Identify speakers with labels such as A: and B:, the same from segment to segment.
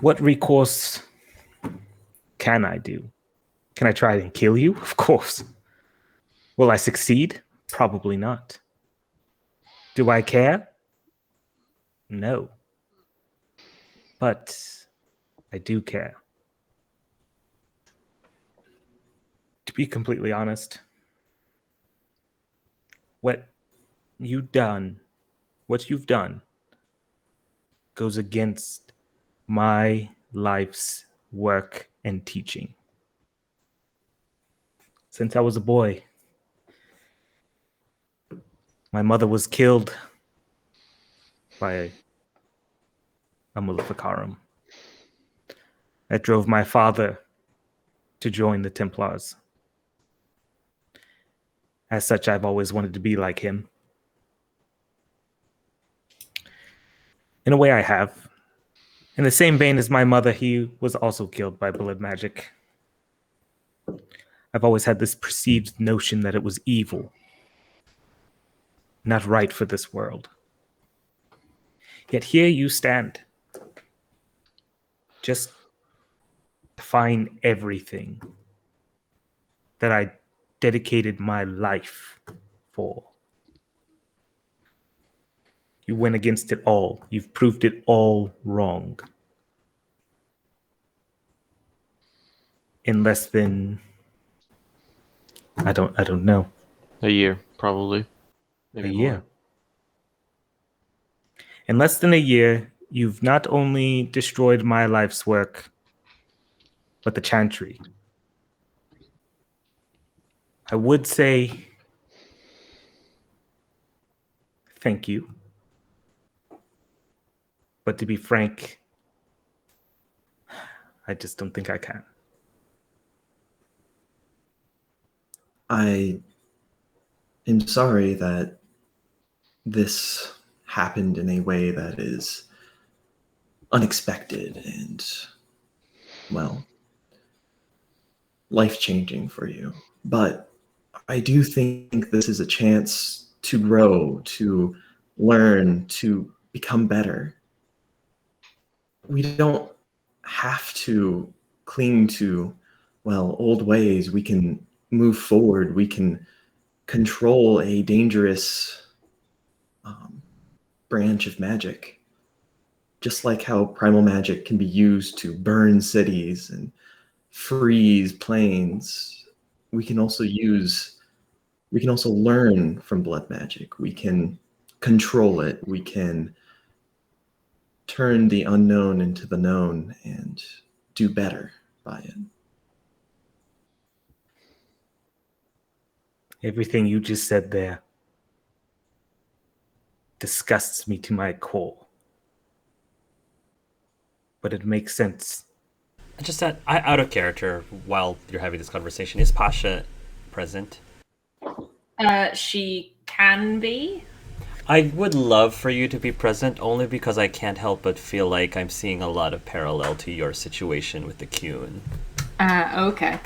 A: What recourse can I do? Can I try and kill you? Of course. Will I succeed? Probably not. Do I care? No. But I do care. To be completely honest, what you've done goes against my life's work and teaching. Since I was a boy, my mother was killed by a Maleficarum. That drove my father to join the Templars. As such, I've always wanted to be like him. In a way, I have. In the same vein as my mother, he was also killed by blood magic. I've always had this perceived notion that it was evil, not right for this world. Yet here you stand, just defying everything that I dedicated my life for. You went against it all. You've proved it all wrong. In less than I don't know.
B: A year, probably. Maybe
A: A year.
B: more.
A: In less than a year, you've not only destroyed my life's work, but the Chantry. I would say thank you. But to be frank, I just don't think I can.
C: I am sorry that this happened in a way that is unexpected and, well, life-changing for you. But I do think this is a chance to grow, to learn, to become better. We don't have to cling to, well, old ways. We can move forward. We can control a dangerous branch of magic. Just like how primal magic can be used to burn cities and freeze planes, we can also learn from blood magic. We can control it. We can turn the unknown into the known and do better by it.
A: Everything you just said there disgusts me to my core. But it makes sense.
D: Just out of character, while you're having this conversation, is Pasha present?
E: She can be.
D: I would love for you to be present, only because I can't help but feel like I'm seeing a lot of parallel to your situation with the Qun.
E: Okay.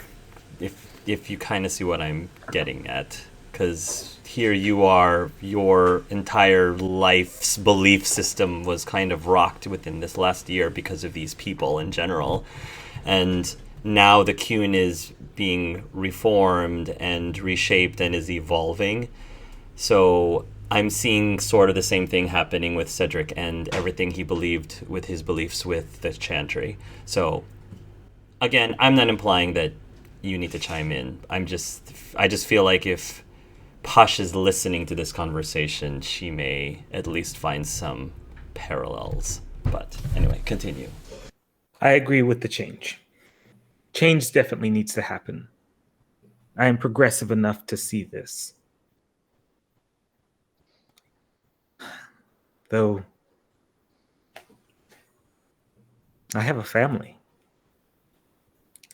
D: If you kind of see what I'm getting at. Because here you are, your entire life's belief system was kind of rocked within this last year because of these people in general. And now the Qun is being reformed and reshaped and is evolving. So I'm seeing sort of the same thing happening with Cedric and everything he believed with his beliefs with the Chantry. So, again, I'm not implying that you need to chime in. I just feel like if Posh is listening to this conversation, she may at least find some parallels. But anyway, continue.
A: I agree with the change. Change definitely needs to happen. I am progressive enough to see this. Though I have a family.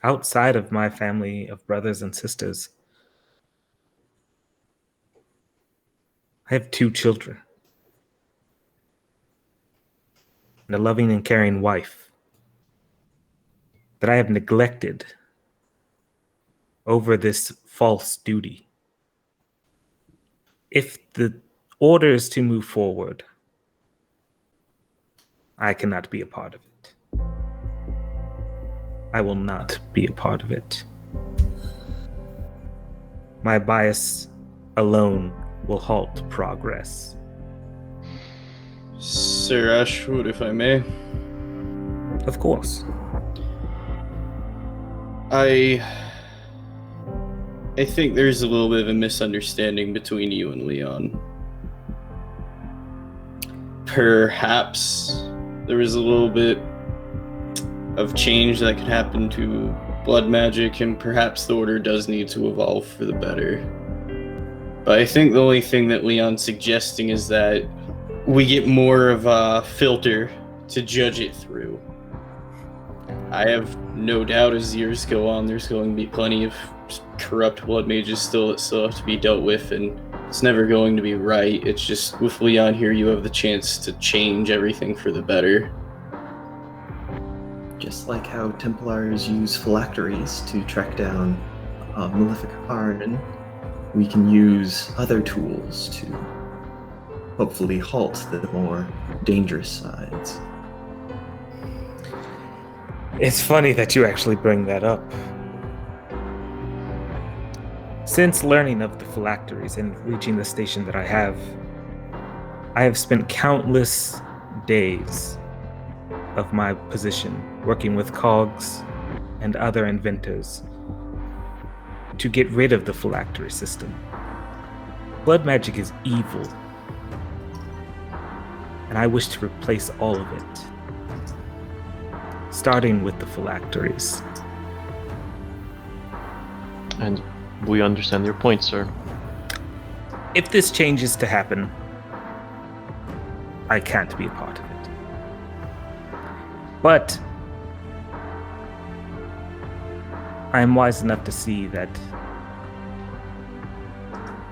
A: Outside of my family of brothers and sisters, I have 2 children and a loving and caring wife that I have neglected over this false duty. If the order is to move forward, I cannot be a part of it. I will not be a part of it. My bias alone will halt progress.
F: Sir Ashwood, if I may.
A: Of course.
F: I think there's a little bit of a misunderstanding between you and Leon. Perhaps there was a little bit of change that could happen to blood magic, and perhaps the order does need to evolve for the better. But I think the only thing that Leon's suggesting is that we get more of a filter to judge it through. I have no doubt as years go on, there's going to be plenty of corrupt blood mages that still have to be dealt with, and it's never going to be right. It's just with Leon here, you have the chance to change everything for the better.
C: Just like how Templars use phylacteries to track down Maleficarn, we can use other tools to hopefully halt the more dangerous sides.
A: It's funny that you actually bring that up. Since learning of the phylacteries and reaching the station that I have spent countless days of my position working with cogs and other inventors to get rid of the phylactery system. Blood magic is evil, and I wish to replace all of it, starting with the phylacteries.
B: And we understand your point, sir.
A: If this change is to happen, I can't be a part of it. But I am wise enough to see that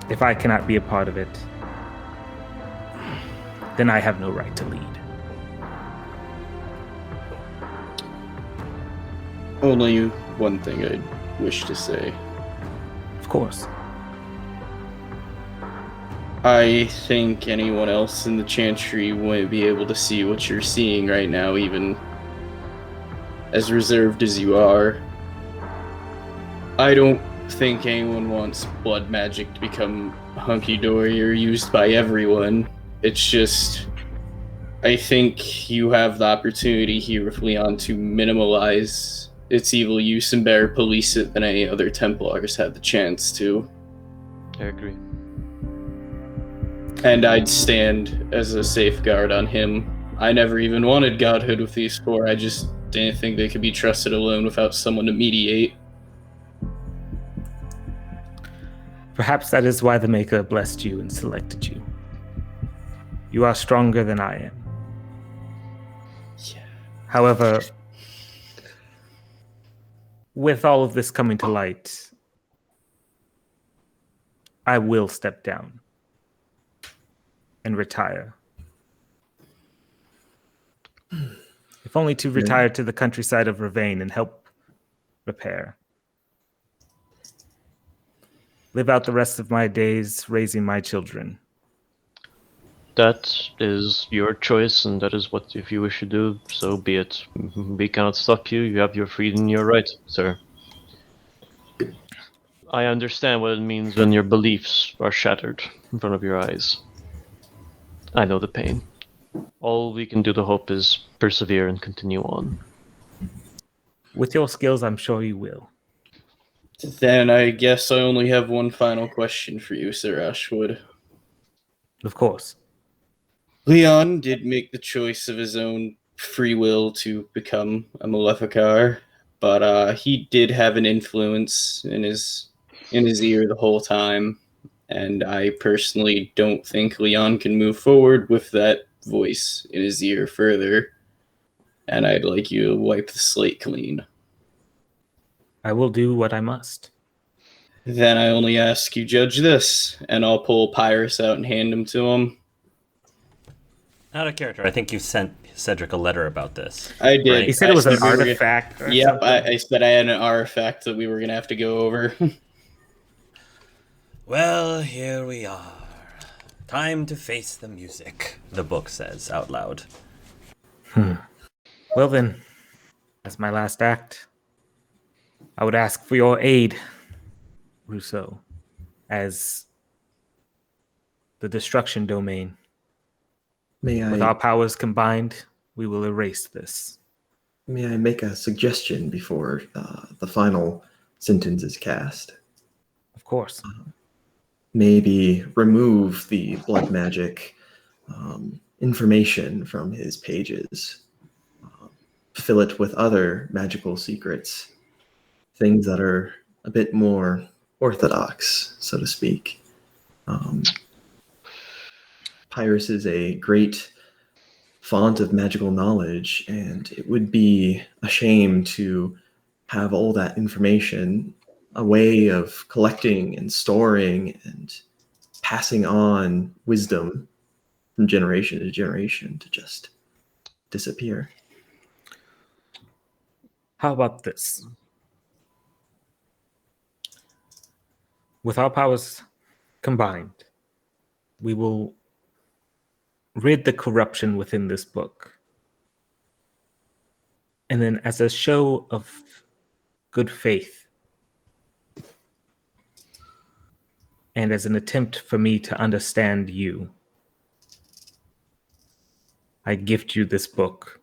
A: if I cannot be a part of it, then I have no right to lead.
F: Only one thing I'd wish to say.
A: Of course.
F: I think anyone else in the Chantry wouldn't be able to see what you're seeing right now, even as reserved as you are. I don't think anyone wants blood magic to become hunky-dory or used by everyone. It's just, I think you have the opportunity here with Leon to minimalize its evil use and better police it than any other Templars had the chance to.
B: I agree.
F: And I'd stand as a safeguard on him. I never even wanted godhood with these four. I just didn't think they could be trusted alone without someone to mediate.
A: Perhaps that is why the Maker blessed you and selected you. You are stronger than I am.
F: Yeah.
A: However, with all of this coming to light, I will step down and retire. If only to retire to the countryside of Ravane and help repair. Live out the rest of my days raising my children.
B: That is your choice, and that is what, if you wish to do, so be it. We cannot stop you. You have your freedom and your right, sir. I understand what it means when your beliefs are shattered in front of your eyes. I know the pain. All we can do to hope is persevere and continue on.
A: With your skills, I'm sure you will.
F: Then I guess I only have one final question for you, Sir Ashwood.
A: Of course.
F: Leon did make the choice of his own free will to become a Maleficar, but he did have an influence in his ear the whole time, and I personally don't think Leon can move forward with that voice in his ear further, and I'd like you to wipe the slate clean.
A: I will do what I must.
F: Then I only ask you judge this, and I'll pull Pyrus out and hand him to him.
D: Out of character, I think you sent Cedric a letter about this.
F: I did.
D: Right?
A: He said it was
F: I
A: an
F: said we were gonna-
A: artifact. Or
F: Yep,
A: something.
F: I said I had an artifact that we were going to have to go over.
D: Well, here we are. Time to face the music, the book says out loud.
A: Well then, as my last act, I would ask for your aid, Rousseau, as the destruction domain. With our powers combined, we will erase this.
C: May I make a suggestion before the final sentence is cast?
A: Of course.
C: Maybe remove the blood magic information from his pages. Fill it with other magical secrets, things that are a bit more orthodox, so to speak. Pyrus is a great font of magical knowledge, and it would be a shame to have all that information, a way of collecting and storing and passing on wisdom from generation to generation, to just disappear.
A: How about this? With our powers combined, we will rid the corruption within this book. And then, as a show of good faith, and as an attempt for me to understand you, I gift you this book.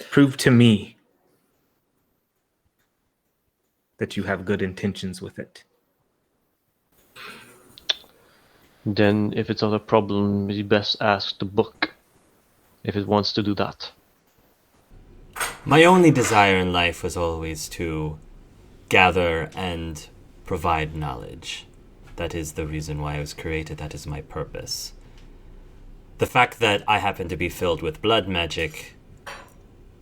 A: Prove to me that you have good intentions with it.
B: Then, if it's not a problem, you best ask the book if it wants to do that.
D: My only desire in life was always to gather and provide knowledge. That is the reason why I was created. That is my purpose. The fact that I happen to be filled with blood magic,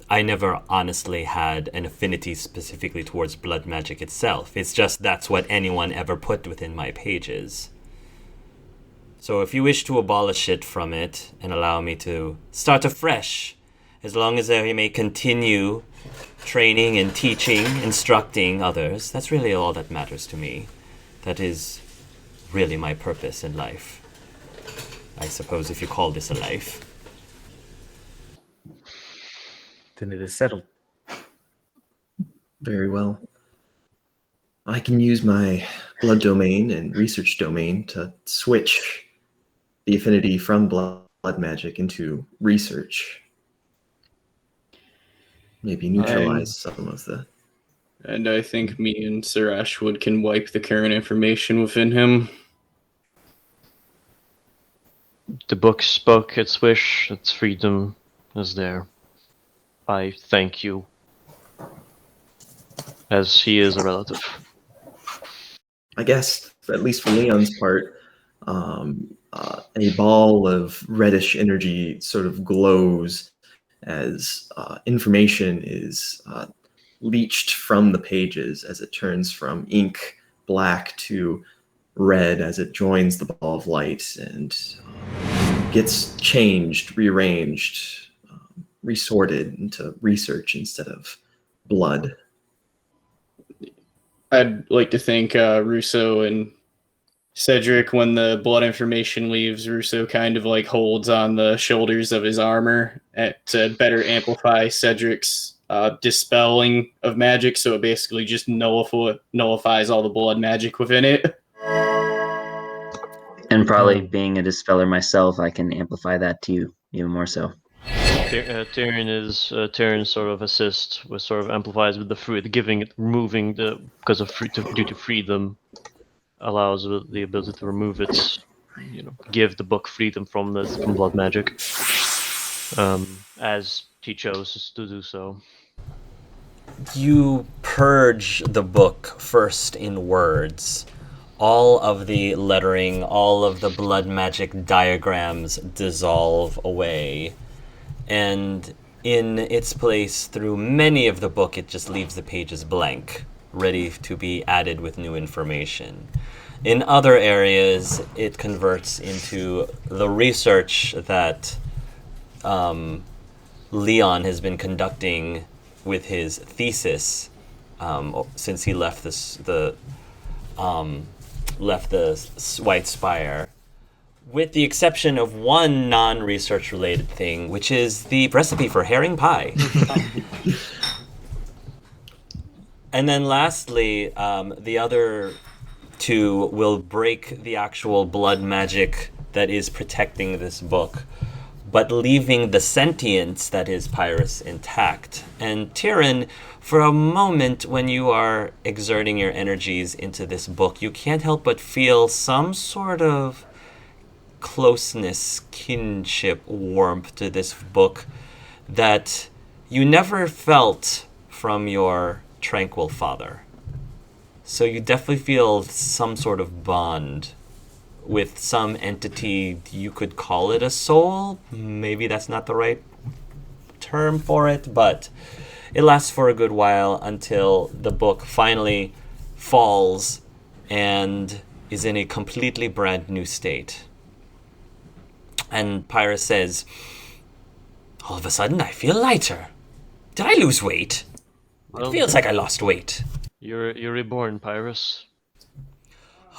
D: I never honestly had an affinity specifically towards blood magic itself. It's just that's what anyone ever put within my pages. So if you wish to abolish it from it and allow me to start afresh, as long as I may continue training and teaching, instructing others, that's really all that matters to me. That is really my purpose in life. I suppose if you call this a life.
A: Then it is settled.
C: Very well. I can use my blood domain and research domain to switch the affinity from blood magic into research. Maybe neutralize some of the...
F: And I think me and Sir Ashwood can wipe the current information within him.
B: The book spoke its wish, its freedom is there. I thank you, as he is a relative.
C: I guess, at least for Leon's part, a ball of reddish energy sort of glows as information is leached from the pages, as it turns from ink black to red as it joins the ball of light and gets changed, rearranged, resorted into research instead of blood.
F: I'd like to thank Rousseau and Cedric. When the blood information leaves, Rousseau kind of like holds on the shoulders of his armor to better amplify Cedric's dispelling of magic, so it basically just nullifies all the blood magic within it.
G: And probably being a dispeller myself, I can amplify that too, even more so.
B: Tyrion sort of assists with sort of amplifies with the fruit, giving it, removing the, because of due to freedom, allows the ability to remove its, give the book freedom from blood magic, as he chose to do so.
D: You purge the book first in words. All of the lettering, all of the blood magic diagrams dissolve away. And in its place, through many of the book, it just leaves the pages blank, ready to be added with new information. In other areas, it converts into the research that Leon has been conducting with his thesis since he left the White Spire. With the exception of one non-research related thing, which is the recipe for herring pie. And then lastly, the other two will break the actual blood magic that is protecting this book, but leaving the sentience that is Pyrrhus intact. And Tyrion, for a moment when you are exerting your energies into this book, you can't help but feel some sort of closeness, kinship, warmth to this book that you never felt from your tranquil father. So you definitely feel some sort of bond with some entity. You could call it a soul. Maybe that's not the right term for it, but it lasts for a good while until the book finally falls and is in a completely brand new state. And Pyrrhus says, all of a sudden I feel lighter. Did I lose weight?
B: Well,
D: It feels like I lost weight.
B: You're reborn, Pyrrhus.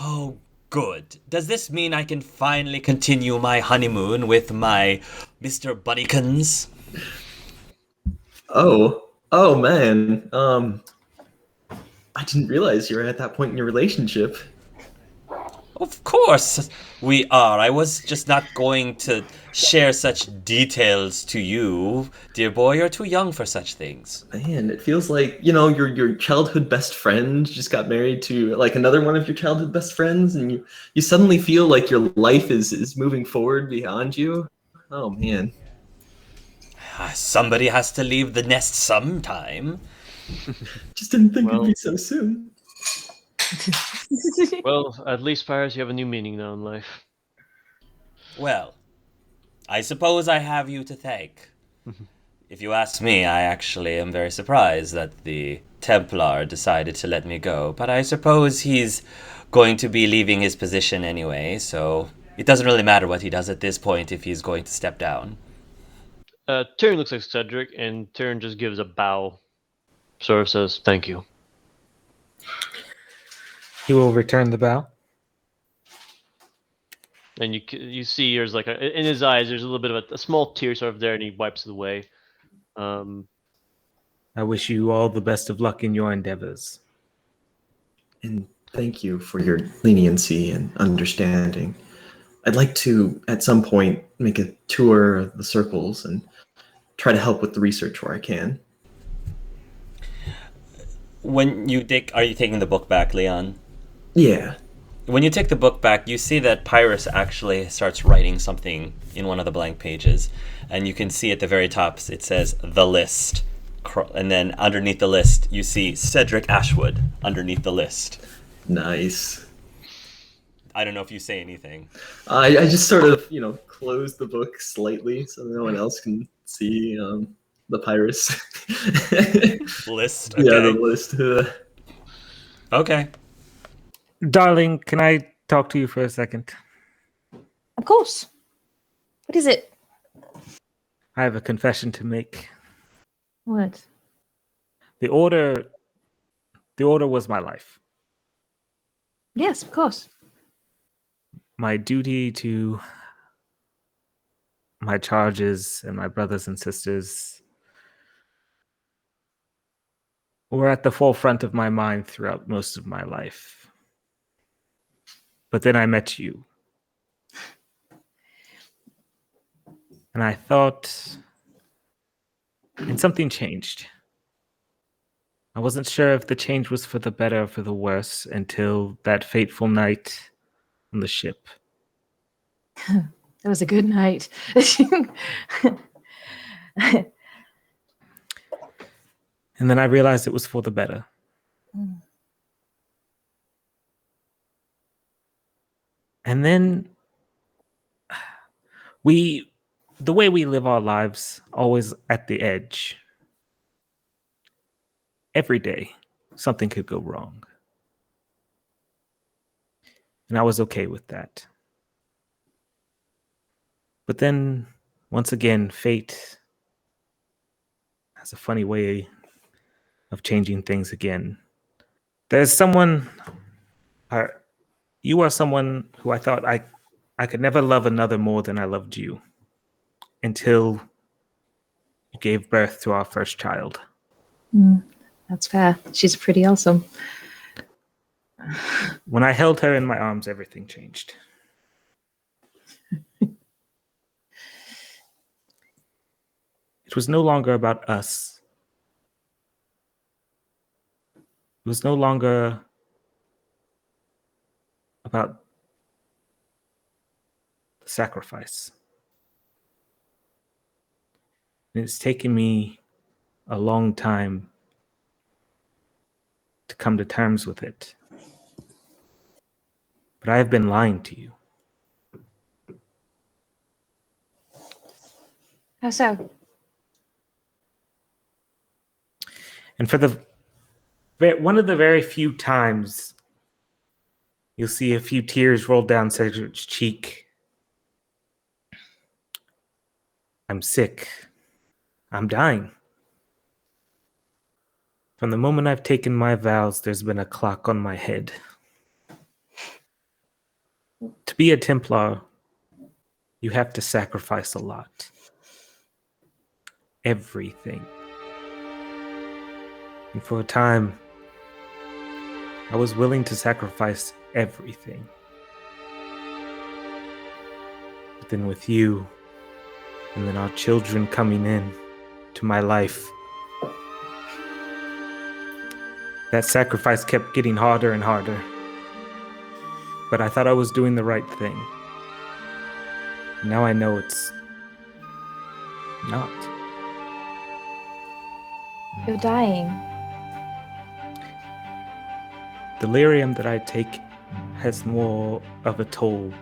D: Oh, good. Does this mean I can finally continue my honeymoon with my Mr. Bunnykins?
C: Oh man. I didn't realize you were at that point in your relationship.
D: Of course we are. I was just not going to share such details to you. Dear boy, you're too young for such things.
C: Man, it feels like, your childhood best friend just got married to like another one of your childhood best friends, and you suddenly feel like your life is moving forward beyond you. Oh man.
D: Somebody has to leave the nest sometime.
C: Just didn't think
B: Well-
C: it'd be so soon.
B: Well, at least, Pyrrhus, you have a new meaning now in life.
D: Well, I suppose I have you to thank. If you ask me, I actually am very surprised that the Templar decided to let me go, but I suppose he's going to be leaving his position anyway, so it doesn't really matter what he does at this point if he's going to step down.
B: Tyrion looks like Cedric, and Tyrion just gives a bow. Sort of says, thank you.
A: He will return the bow.
B: And you see there's like in his eyes there's a little bit of a small tear sort of there, and he wipes it away.
A: I wish you all the best of luck in your endeavors.
C: And thank you for your leniency and understanding. I'd like to, at some point, make a tour of the circles and try to help with the research where I can.
D: When you are you taking the book back, Leon?
C: Yeah.
D: When you take the book back, you see that Pyrrhus actually starts writing something in one of the blank pages. And you can see at the very top, it says, the list. And then underneath the list, you see Cedric Ashwood underneath the list.
C: Nice.
D: I don't know if you say anything.
C: I just sort of, close the book slightly so no one else can see the Pyrrhus.
D: List?
C: Yeah,
D: Okay.
C: the list.
D: Okay.
A: Darling, can I talk to you for a second?
H: Of course. What is it?
A: I have a confession to make.
H: What?
A: The order was my life.
H: Yes, of course.
A: My duty to my charges and my brothers and sisters were at the forefront of my mind throughout most of my life. But then I met you. And I thought, and something changed. I wasn't sure if the change was for the better or for the worse until that fateful night on the ship.
H: That was a good night.
A: And then I realized it was for the better.
H: Mm.
A: And then the way we live our lives, always at the edge. Every day, something could go wrong. And I was okay with that. But then, once again, fate has a funny way of changing things again. There's someone, you are someone who I thought I could never love another more than I loved you until you gave birth to our first child.
H: That's fair. She's pretty awesome.
A: When I held her in my arms, everything changed. It was no longer about us. It was no longer about the sacrifice. And it's taken me a long time to come to terms with it. But I have been lying to you.
H: How so?
A: And for one of the very few times you'll see a few tears roll down Cedric's cheek. I'm sick. I'm dying. From the moment I've taken my vows, there's been a clock on my head. To be a Templar, you have to sacrifice a lot. Everything. And for a time, I was willing to sacrifice everything. But then with you, and then our children coming in to my life, that sacrifice kept getting harder and harder. But I thought I was doing the right thing. Now I know it's not.
H: You're dying.
A: Delirium that I take has more of a toll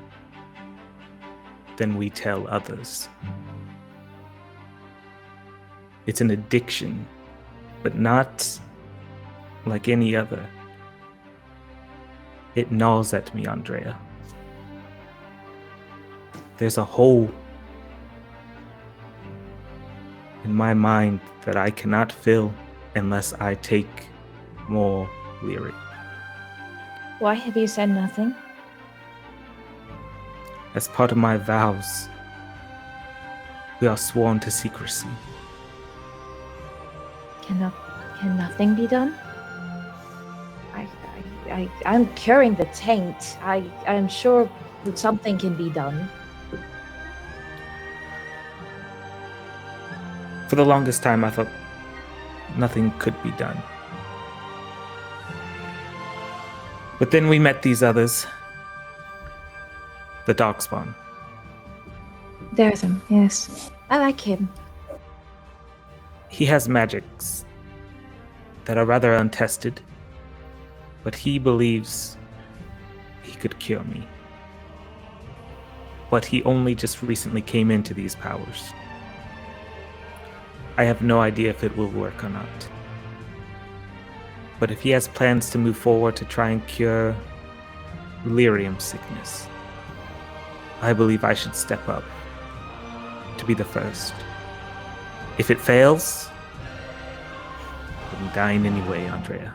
A: than we tell others. It's an addiction, but not like any other. It gnaws at me, Andrea. There's a hole in my mind that I cannot fill unless I take more lyrium.
H: Why have you said nothing?
A: As part of my vows, we are sworn to secrecy.
H: Can nothing be done? I'm curing the taint. I'm sure that something can be done.
A: For the longest time, I thought nothing could be done. But then we met these others. The Darkspawn.
H: There's him, yes. I like him.
A: He has magics that are rather untested, but he believes he could cure me. But he only just recently came into these powers. I have no idea if it will work or not. But if he has plans to move forward to try and cure delirium sickness, I believe I should step up to be the first. If it fails, I'm dying anyway, Andrea.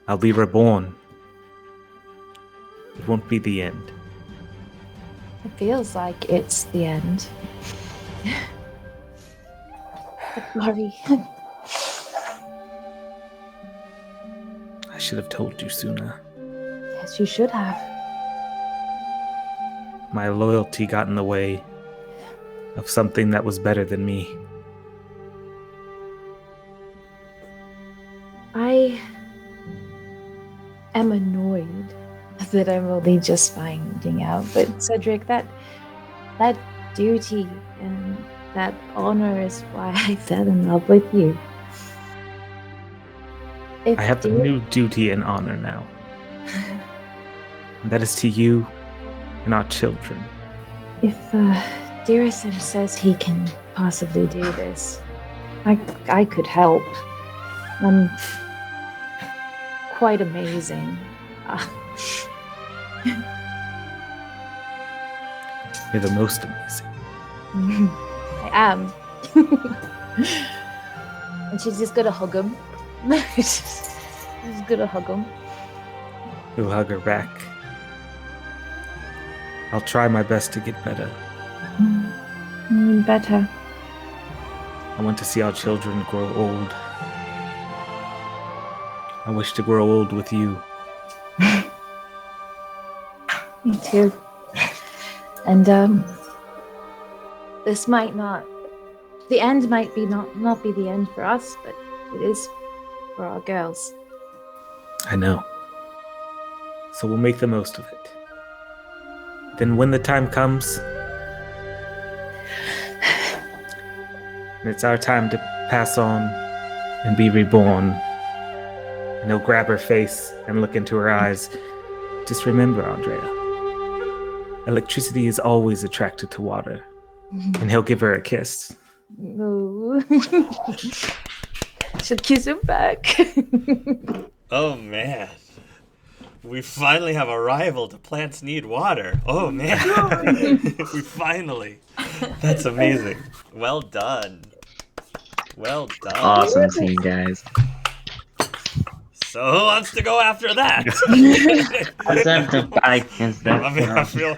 A: I'll be reborn. It won't be the end.
H: It feels like it's the end. But worry.
A: I should have told you sooner.
H: Yes, you should have.
A: My loyalty got in the way of something that was better than me.
H: I am annoyed that I'm only just finding out. But Cedric, that duty and that honor is why I fell in love with you. If
A: I have a new duty and honor now. And that is to you and our children.
H: If Dearison says he can possibly do this, I could help. I'm quite amazing.
A: You're the most amazing.
H: I am. And she's just gonna hug him. She's gonna hug him.
A: You'll hug her back. I'll try my best to get better.
H: Better.
A: I want to see our children grow old I wish to grow old with you.
H: Me too. And this might not. The end might be not be the end for us, but it is for our girls.
A: I know. So we'll make the most of it. Then when the time comes, and it's our time to pass on and be reborn, and he'll grab her face and look into her eyes. Just remember, Andrea, electricity is always attracted to water. And he'll give her a kiss.
H: No. Should kiss him back.
D: Oh man. We finally have a rival to plants need water. Oh man. We finally. That's amazing. Well done. Well done.
G: Awesome scene, guys.
D: So who wants to go after that?
G: Let's have to fight against that.
D: I mean, I feel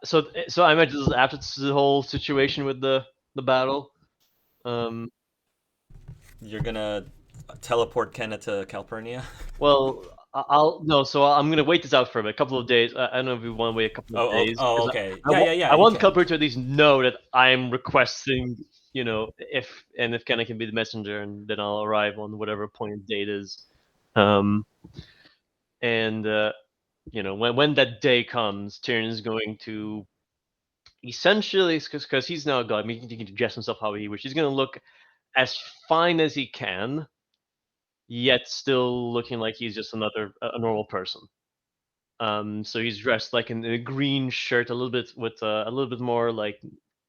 B: So I imagine this is after the whole situation with the battle.
D: you're gonna teleport Kenna to Calpurnia.
B: Well, I'll no. So I'm gonna wait this out for a couple of days. I don't know if we want to wait a couple of days. 'Cause
D: Okay.
B: I want Cupper to at least know that I'm requesting. If Kenna can be the messenger, and then I'll arrive on whatever appointed date is. When that day comes, Tyrion's going to essentially, because he's now a god, he can dress himself how he wishes. He's going to look as fine as he can, yet still looking like he's just a normal person. So he's dressed like in a green shirt, a little bit with a little bit more like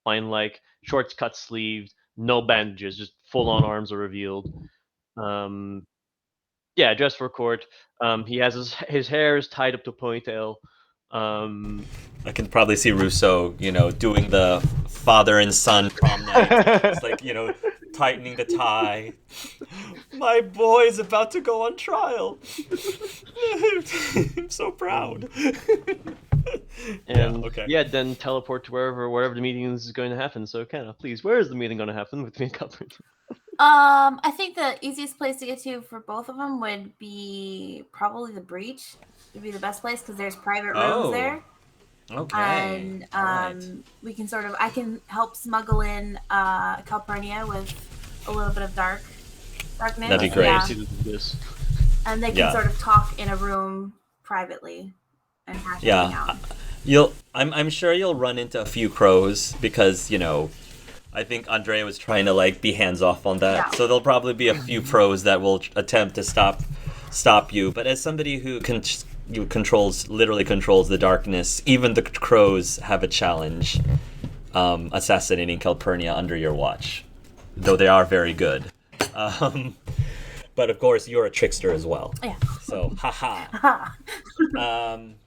B: fine, like short cut sleeves, no bandages, just full on arms are revealed. Yeah, dressed for court. He has his hair is tied up to a ponytail.
D: I can probably see Rousseau, doing the father and son prom night. It's like, tightening the tie. My boy's about to go on trial. I'm so proud.
B: Then teleport to wherever the meeting is going to happen. So, Kenna, please, where is the meeting going to happen with me and Cupper?
I: I think the easiest place to get to for both of them would be probably the breach. Would be the best place because there's private rooms there.
D: Okay.
I: And we can I can help smuggle in Calpurnia with a little bit of darkness.
D: That'd be great.
I: Yeah. And they can sort of talk in a room privately and hash everything out.
D: I'm sure you'll run into a few crows because, I think Andrea was trying to be hands off on that. Yeah. So there'll probably be a few pros that will attempt to stop you. But as somebody who literally controls the darkness, even the crows have a challenge assassinating Calpurnia under your watch, though they are very good. But of course, you're a trickster as well.
I: Yeah.
D: So, haha.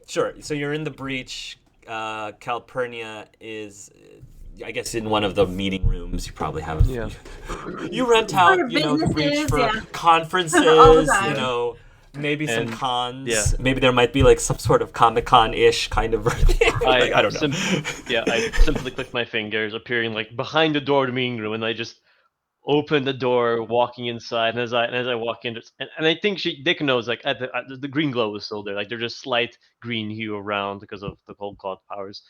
D: Sure. So you're in the breach. Calpurnia is, I guess, in one of the meeting rooms. You probably have.
B: Yeah.
D: You rent out, the breach for conferences. Maybe some cons.
B: Yeah.
D: Maybe there might be some sort of Comic-Con-ish kind of thing. I don't know.
B: I simply click my fingers, appearing behind the door of the meeting room, and I just open the door, walking inside. And as I walk in, and I think Dick knows the green glow is still there. There's just slight green hue around because of the cold cloud powers.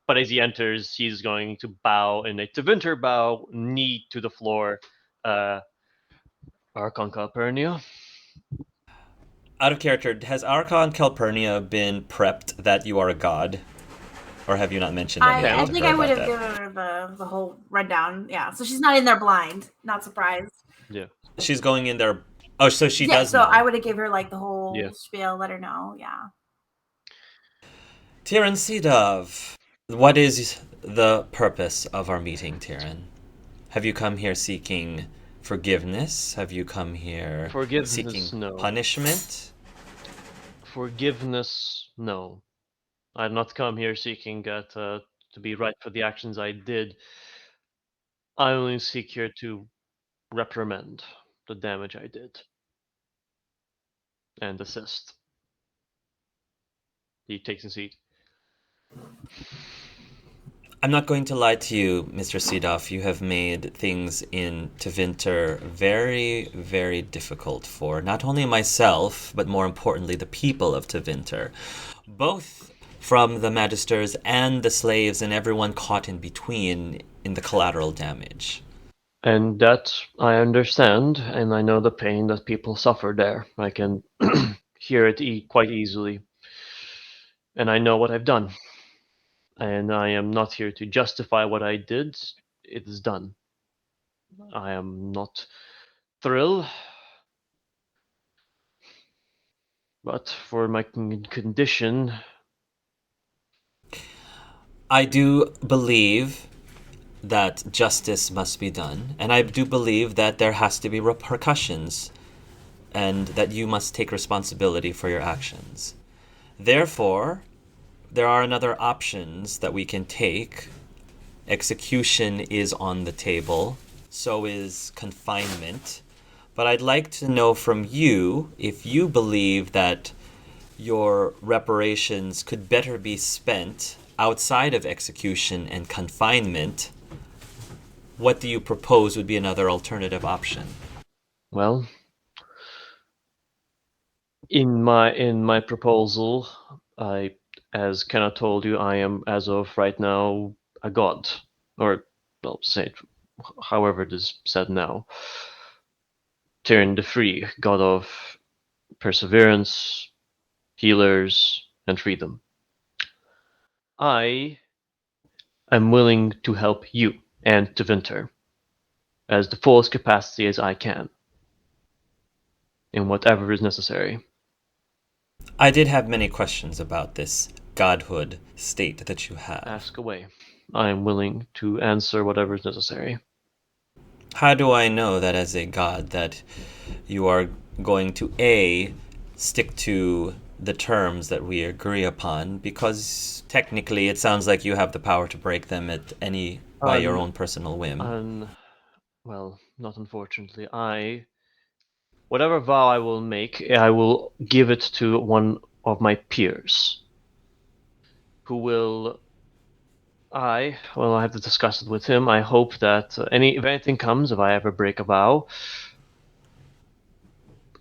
B: But as he enters, he's going to bow in a Tevinter bow, knee to the floor. Archon Calpurnia.
D: Out of character, has Archon Calpurnia been prepped that you are a god? Or have you not mentioned anything?
I: I think I would have given her the whole rundown. Yeah, so she's not in there blind. Not surprised.
B: Yeah.
D: She's going in there. Oh, so she does
I: so
D: know.
I: I would have given her the whole spiel, let her know. Yeah.
D: Tyrion Seadove, what is the purpose of our meeting, Tyrion? Have you come here seeking forgiveness? Have you come here seeking punishment?
B: Forgiveness, no. I've not come here seeking to be right for the actions I did. I only seek here to reprimand the damage I did. And assist. He takes a seat.
D: I'm not going to lie to you, Mr. Seedoff. You have made things in Tevinter very, very difficult for not only myself, but more importantly, the people of Tevinter. Both from the Magisters and the slaves and everyone caught in between in the collateral damage.
B: And that I understand, and I know the pain that people suffer there. I can hear it quite easily. And I know what I've done. And I am not here to justify what I did. It is done. I am not thrilled, but for my condition,
D: I do believe that justice must be done, and I do believe that there has to be repercussions, and that you must take responsibility for your actions. Therefore, there are other options that we can take. Execution is on the table, so is confinement. But I'd like to know from you if you believe that your reparations could better be spent outside of execution and confinement. What do you propose would be another alternative option?
B: well, in my proposal, as Kenna told you, I am as of right now a god, or well, say it however it is said now. Tyrion the Free, god of perseverance, healers, and freedom. I am willing to help you and Tevinter as the fullest capacity as I can, in whatever is necessary.
D: I did have many questions about this godhood state that you have.
B: Ask away. I am willing to answer whatever is necessary.
D: How do I know that as a god that you are going to stick to the terms that we agree upon? Because technically it sounds like you have the power to break them by your own personal whim.
B: Well, not unfortunately. Whatever vow I will make, I will give it to one of my peers, who will. I have to discuss it with him. I hope that if anything comes, if I ever break a vow,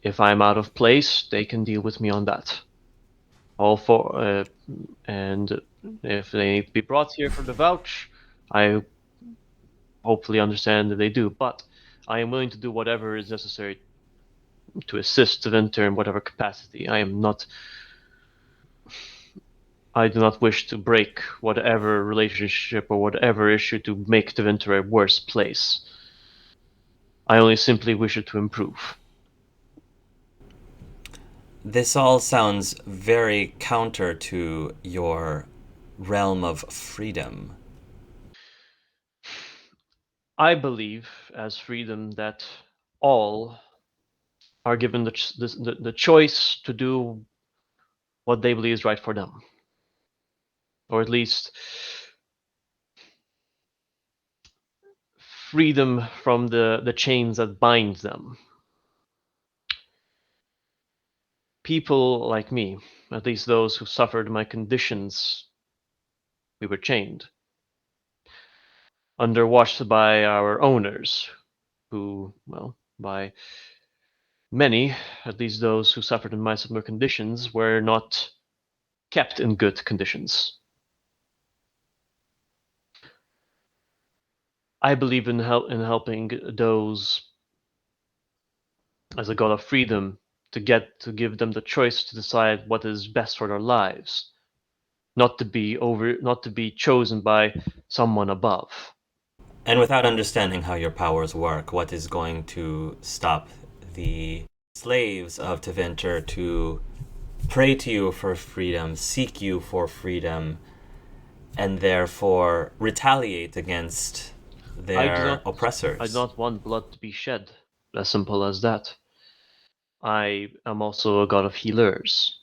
B: if I'm out of place, they can deal with me on that. And if they need to be brought here for the vouch, I hopefully understand that they do. But I am willing to do whatever is necessary to assist Tevinter in whatever capacity. I do not wish to break whatever relationship or whatever issue to make Tevinter a worse place. I only simply wish it to improve.
D: This all sounds very counter to your realm of freedom.
B: I believe, as freedom, that all are given the choice to do what they believe is right for them. Or at least freedom from the chains that bind them. People like me, at least those who suffered my conditions, we were chained. Underwatched by our owners, who, well, by many, at least those who suffered in my similar conditions, were not kept in good conditions. I believe in helping those as a god of freedom to give them the choice to decide what is best for their lives, not to be chosen by someone above.
D: And without understanding how your powers work, what is going to stop the slaves of Tevinter to pray to you for freedom, seek you for freedom, and therefore retaliate against their oppressors?
B: I do not want blood to be shed. As simple as that. I am also a god of healers.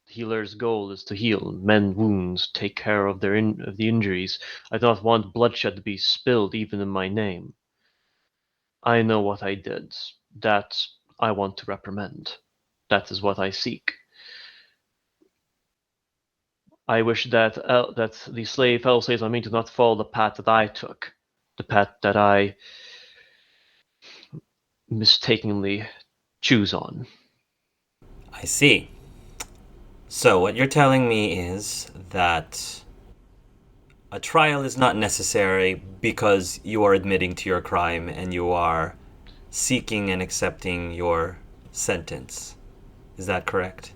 B: Healer's goal is to heal, mend wounds, take care of the injuries. I do not want bloodshed to be spilled, even in my name. I know what I did. That I want to reprimand. That is what I seek. I wish that that the fellow slaves on me do not follow the path that I took, the path that I mistakenly choose on.
D: I see. So what you're telling me is that a trial is not necessary because you are admitting to your crime and you are seeking and accepting your sentence. Is that correct?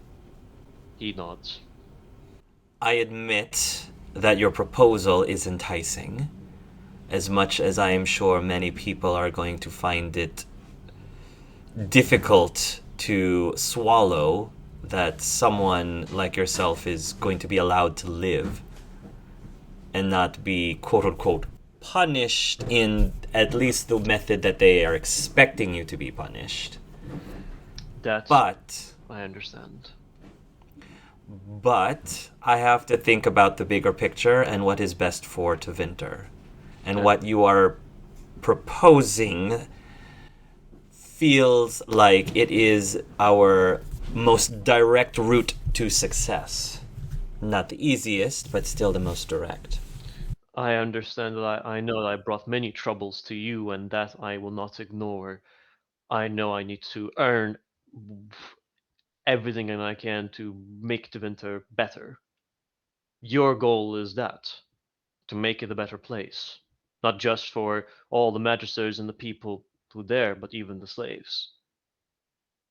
B: He nods.
D: I admit that your proposal is enticing, as much as I am sure many people are going to find it difficult to swallow that someone like yourself is going to be allowed to live and not be quote unquote punished in at least the method that they are expecting you to be punished. But
B: I understand.
D: But I have to think about the bigger picture and what is best for Tevinter. And what you are proposing feels like it is our most direct route to success. Not the easiest, but still the most direct.
B: I understand that I know that I brought many troubles to you, and that I will not ignore. I know I need to earn everything I can to make the winter better. Your goal is that, to make it a better place. Not just for all the magisters and the people who there, but even the slaves.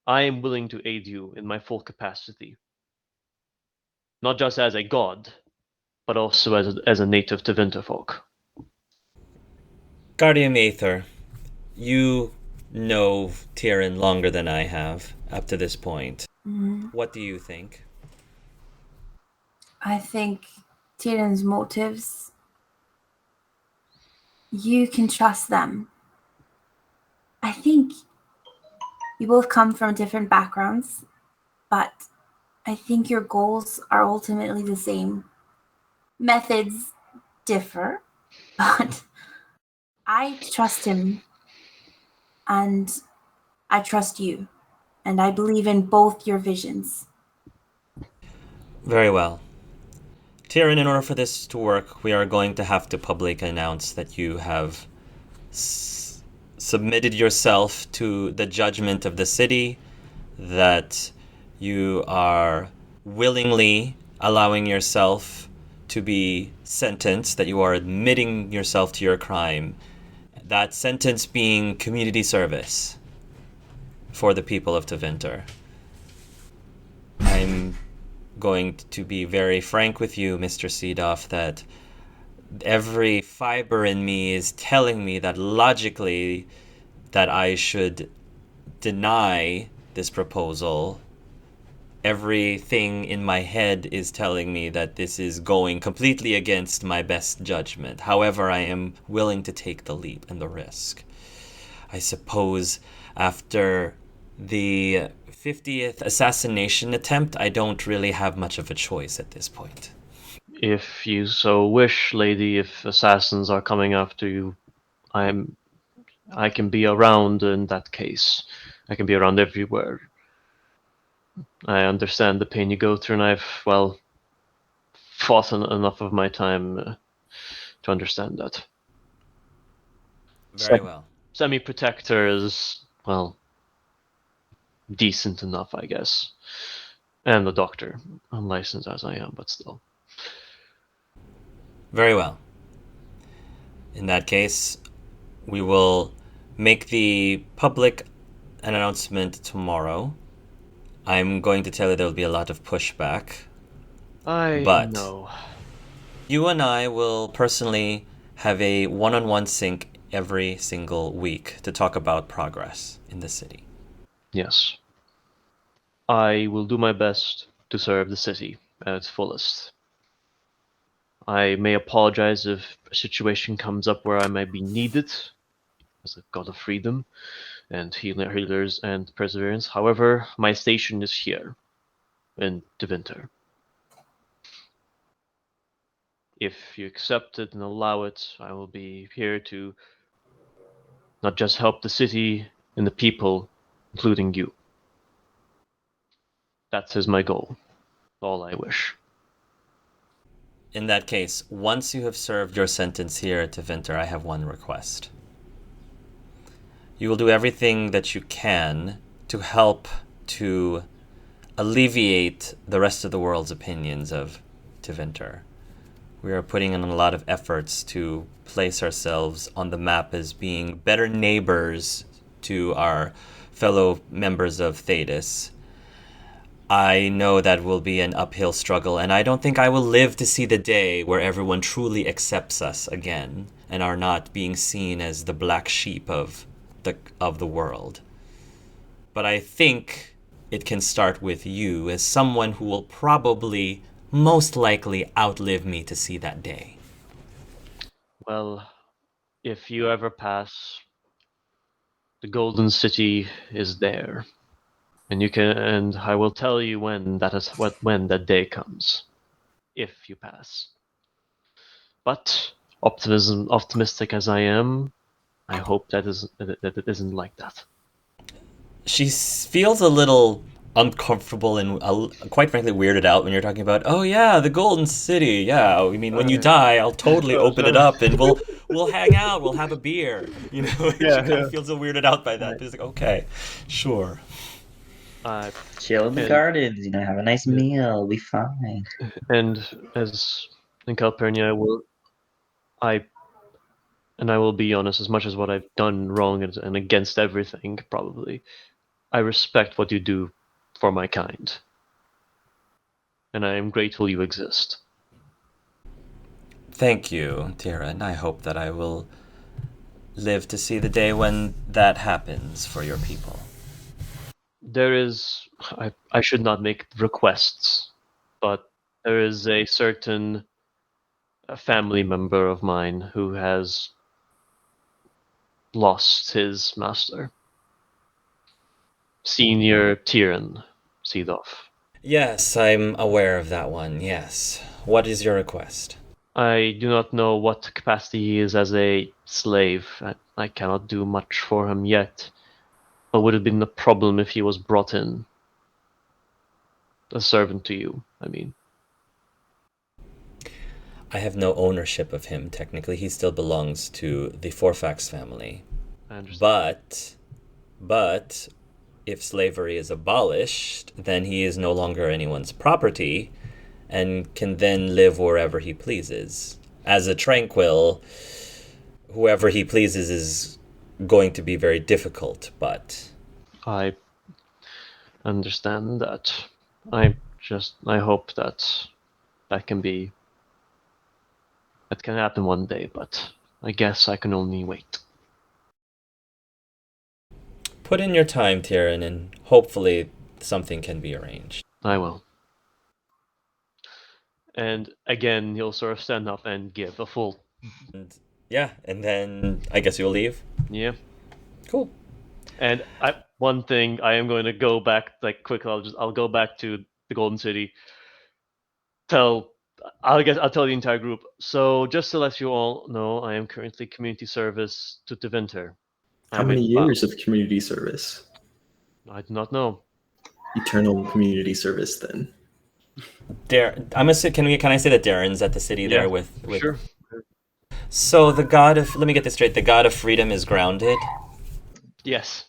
B: I am willing to aid you in my full capacity. Not just as a god, but also as a native to Winterfolk.
D: Guardian Aether, you know Tyrion longer than I have up to this point. What do you think?
I: I think Tyrion's motives, you can trust them. I think you both come from different backgrounds, but I think your goals are ultimately the same. Methods differ, but I trust him and I trust you, and I believe in both your visions.
D: Very well. Tyrion, in order for this to work, we are going to have to publicly announce that you have submitted yourself to the judgment of the city, that you are willingly allowing yourself to be sentenced, that you are admitting yourself to your crime, that sentence being community service for the people of Tevinter. I'm going to be very frank with you, Mr. Seedoff, that every fiber in me is telling me that logically that I should deny this proposal. Everything in my head is telling me that this is going completely against my best judgment. However, I am willing to take the leap and the risk. I suppose after the 50th assassination attempt, I don't really have much of a choice at this point.
B: If you so wish, lady, if assassins are coming after you, I can be around in that case. I can be around everywhere. I understand the pain you go through, and I've, well, fought enough of my time to understand that.
D: Very well.
B: Semi-protector is, well, decent enough, I guess. And the doctor, unlicensed as I am, but still.
D: Very well. In that case, we will make the public announcement tomorrow. I'm going to tell you there will be a lot of pushback.
B: I know.
D: You and I will personally have a one-on-one sync every single week to talk about progress in the city.
B: Yes. I will do my best to serve the city at its fullest. I may apologize if a situation comes up where I might be needed as a god of freedom and healers and perseverance. However, my station is here in Tevinter. If you accept it and allow it, I will be here to not just help the city and the people, including you. That is my goal. All I wish.
D: In that case, once you have served your sentence here at Tevinter, I have one request. You will do everything that you can to help to alleviate the rest of the world's opinions of Tevinter. We are putting in a lot of efforts to place ourselves on the map as being better neighbors to our fellow members of Thetis. I know that will be an uphill struggle, and I don't think I will live to see the day where everyone truly accepts us again and are not being seen as the black sheep of the world. But I think it can start with you as someone who will probably, most likely, outlive me to see that day.
B: Well, if you ever pass, the Golden City is there. And I will tell you when that day comes, if you pass. But optimistic as I am, I hope that it isn't like that.
D: She feels a little uncomfortable and quite frankly weirded out when you're talking about, oh yeah, the Golden City. Yeah, I mean, when you die, I'll totally open it up and we'll hang out, we'll have a beer. You know, she kind of feels a weirded out by that. She's like, okay, sure.
G: Chill in the gardens, have a nice meal, be fine.
B: And as in Calpurnia, I will be honest, as much as what I've done wrong and against everything, probably, I respect what you do for my kind. And I am grateful you exist.
D: Thank you, Tira, and I hope that I will live to see the day when that happens for your people.
B: I should not make requests, but there is a certain family member of mine who has lost his master. Senior Tyrion Seedoff.
D: Yes, I'm aware of that one, yes. What is your request?
B: I do not know what capacity he is as a slave. I cannot do much for him yet. But would it have been a problem if he was brought in? A servant to you, I mean.
D: I have no ownership of him, technically. He still belongs to the Forfax family.
B: I understand.
D: But if slavery is abolished, then he is no longer anyone's property and can then live wherever he pleases. As a tranquil, whoever he pleases is going to be very difficult, but...
B: I understand that. I hope that can happen one day, but I guess I can only wait.
D: Put in your time, Tyrion, and hopefully something can be arranged.
B: I will. And again, he'll sort of stand up and give a full...
D: And then I guess you'll leave?
B: Yeah.
D: Cool.
B: And one thing, I am going to go back, quickly, I'll go back to the Golden City. I'll tell the entire group. So just to let you all know, I am currently community service to Tevinter.
C: How many years of community service?
B: I do not know.
C: Eternal community service, then.
D: Can I say that Darren's at the city there with...
B: Sure.
D: So let me get this straight, the god of freedom is grounded?
B: Yes.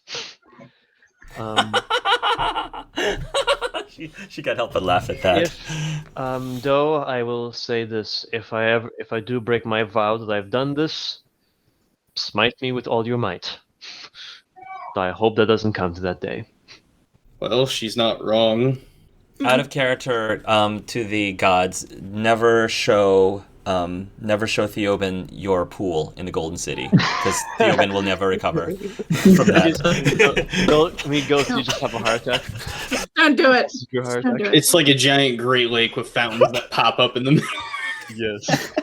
D: She can't help but laugh at that.
B: Though I will say this, if I do break my vow that I've done this, smite me with all your might. I hope that doesn't come to that day.
F: Well, she's not wrong.
D: Out of character, to the gods, never show Theoben your pool in the Golden City, because Theoben will never recover from that.
B: Ghost, you just have a heart attack.
J: Don't do it.
B: Your heart attack.
F: It's like a giant Great Lake with fountains that pop up in the middle.
B: Yes.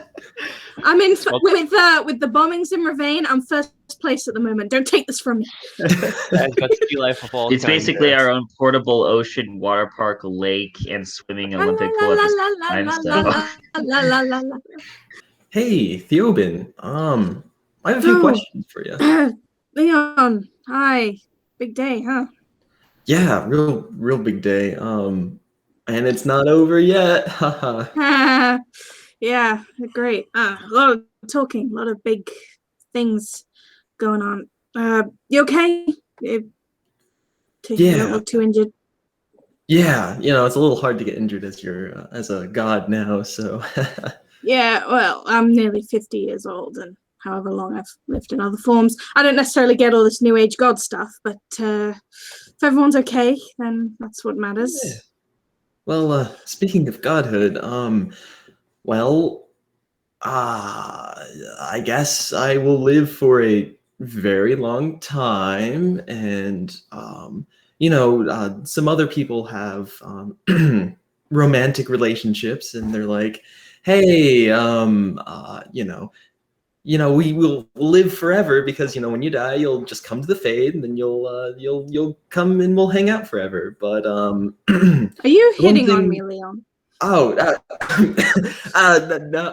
J: I'm in with the bombings in Ravine. I'm first place at the moment. Don't take this from me.
G: It's basically our own portable ocean, water park, lake, and swimming Olympic pool at this time.
C: Hey, Theoben. I have a few questions for you.
J: Leon, hi. Big day, huh?
C: Yeah, real big day. And it's not over yet.
J: Yeah, great. A lot of talking, a lot of big things going on. You okay? You don't look too injured.
C: Yeah, it's a little hard to get injured as you're as a god now, so.
J: Yeah, well, I'm nearly 50 years old, and however long I've lived in other forms, I don't necessarily get all this new age god stuff, but if everyone's okay, then that's what matters.
C: Yeah. Well, speaking of godhood, I guess I will live for a very long time, and some other people have romantic relationships, and they're like, hey, we will live forever because when you die, you'll just come to the Fade, and then you'll come and we'll hang out forever. But
J: are you hitting on me, Leon?
C: Oh,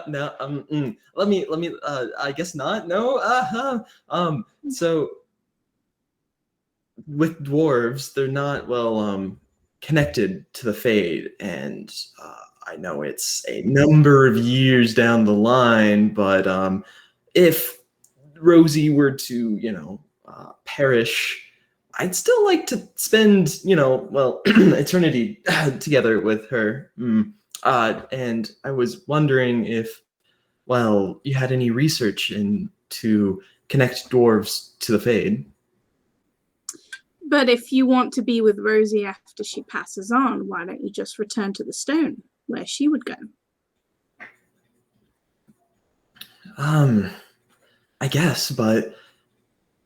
C: no. Let me. I guess not. No. So with dwarves, they're not connected to the Fade, and I know it's a number of years down the line, but if Rosie were to, perish, I'd still like to spend, eternity together with her. And I was wondering if, you had any research to connect dwarves to the Fade.
J: But if you want to be with Rosie after she passes on, why don't you just return to the stone where she would go?
C: I guess, but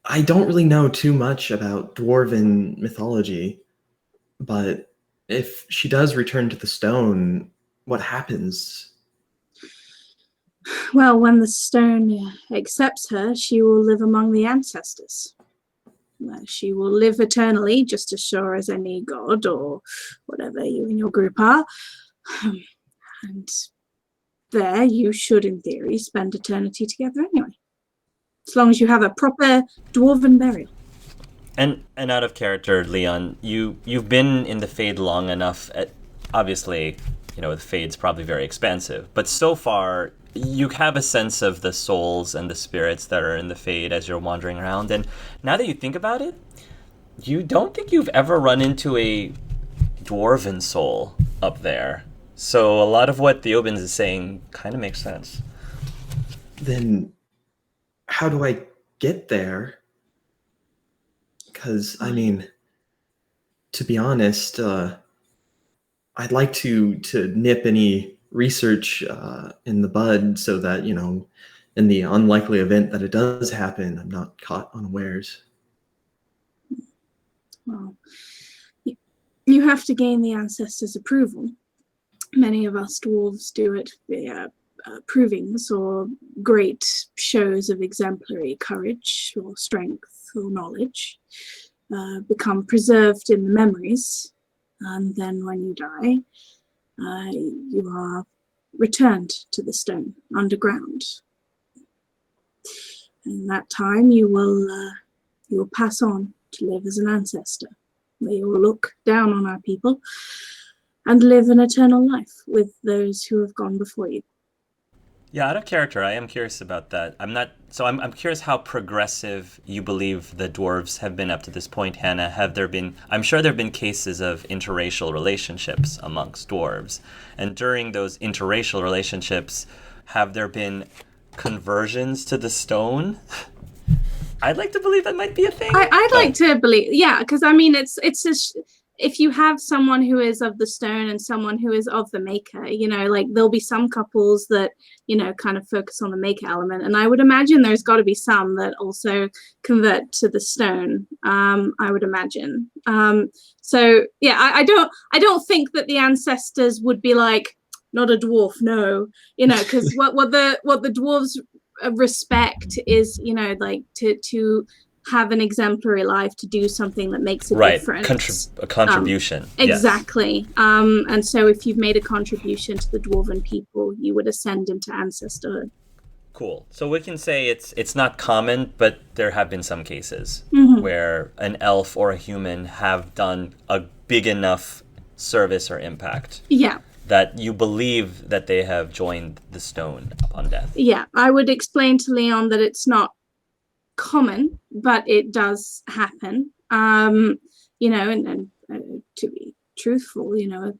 C: I don't really know too much about dwarven mythology. But if she does return to the stone, what happens?
J: Well, when the stone accepts her, she will live among the ancestors. She will live eternally, just as sure as any god or whatever you and your group are. And there you should, in theory, spend eternity together anyway. As long as you have a proper dwarven burial.
D: And out of character, Leon, you've been in the Fade long enough. Obviously, the Fade's probably very expansive, but so far you have a sense of the souls and the spirits that are in the Fade as you're wandering around. And now that you think about it, you don't think you've ever run into a dwarven soul up there. So a lot of what Theobins is saying kind of makes sense.
C: Then how do I get there? Because, to be honest, I'd like to nip any research in the bud so that, in the unlikely event that it does happen, I'm not caught unawares.
J: Well, you have to gain the ancestors' approval. Many of us dwarves do it via provings or great shows of exemplary courage or strength or knowledge, become preserved in the memories, and then when you die, you are returned to the stone underground. In that time, you will pass on to live as an ancestor. They will look down on our people and live an eternal life with those who have gone before you.
D: Yeah, out of character, I am curious about that. I'm curious how progressive you believe the dwarves have been up to this point, Hannah. I'm sure there have been cases of interracial relationships amongst dwarves. And during those interracial relationships, have there been conversions to the stone? I'd like to believe that might be a thing.
J: I'd like to believe, yeah, because if you have someone who is of the stone and someone who is of the maker, there'll be some couples that, kind of focus on the maker element. And I would imagine there's got to be some that also convert to the stone, I would imagine. So, yeah, I don't think that the ancestors would be like, not a dwarf, no, because what the dwarves respect is, to have an exemplary life, to do something that makes a difference.
D: A contribution.
J: Exactly. Yes. And so if you've made a contribution to the dwarven people, you would ascend into ancestorhood.
D: Cool. So we can say it's not common, but there have been some cases where an elf or a human have done a big enough service or impact.
J: Yeah.
D: that you believe that they have joined the stone upon death.
J: Yeah, I would explain to Leon that it's not common, but it does happen. You know, and to be truthful, you know,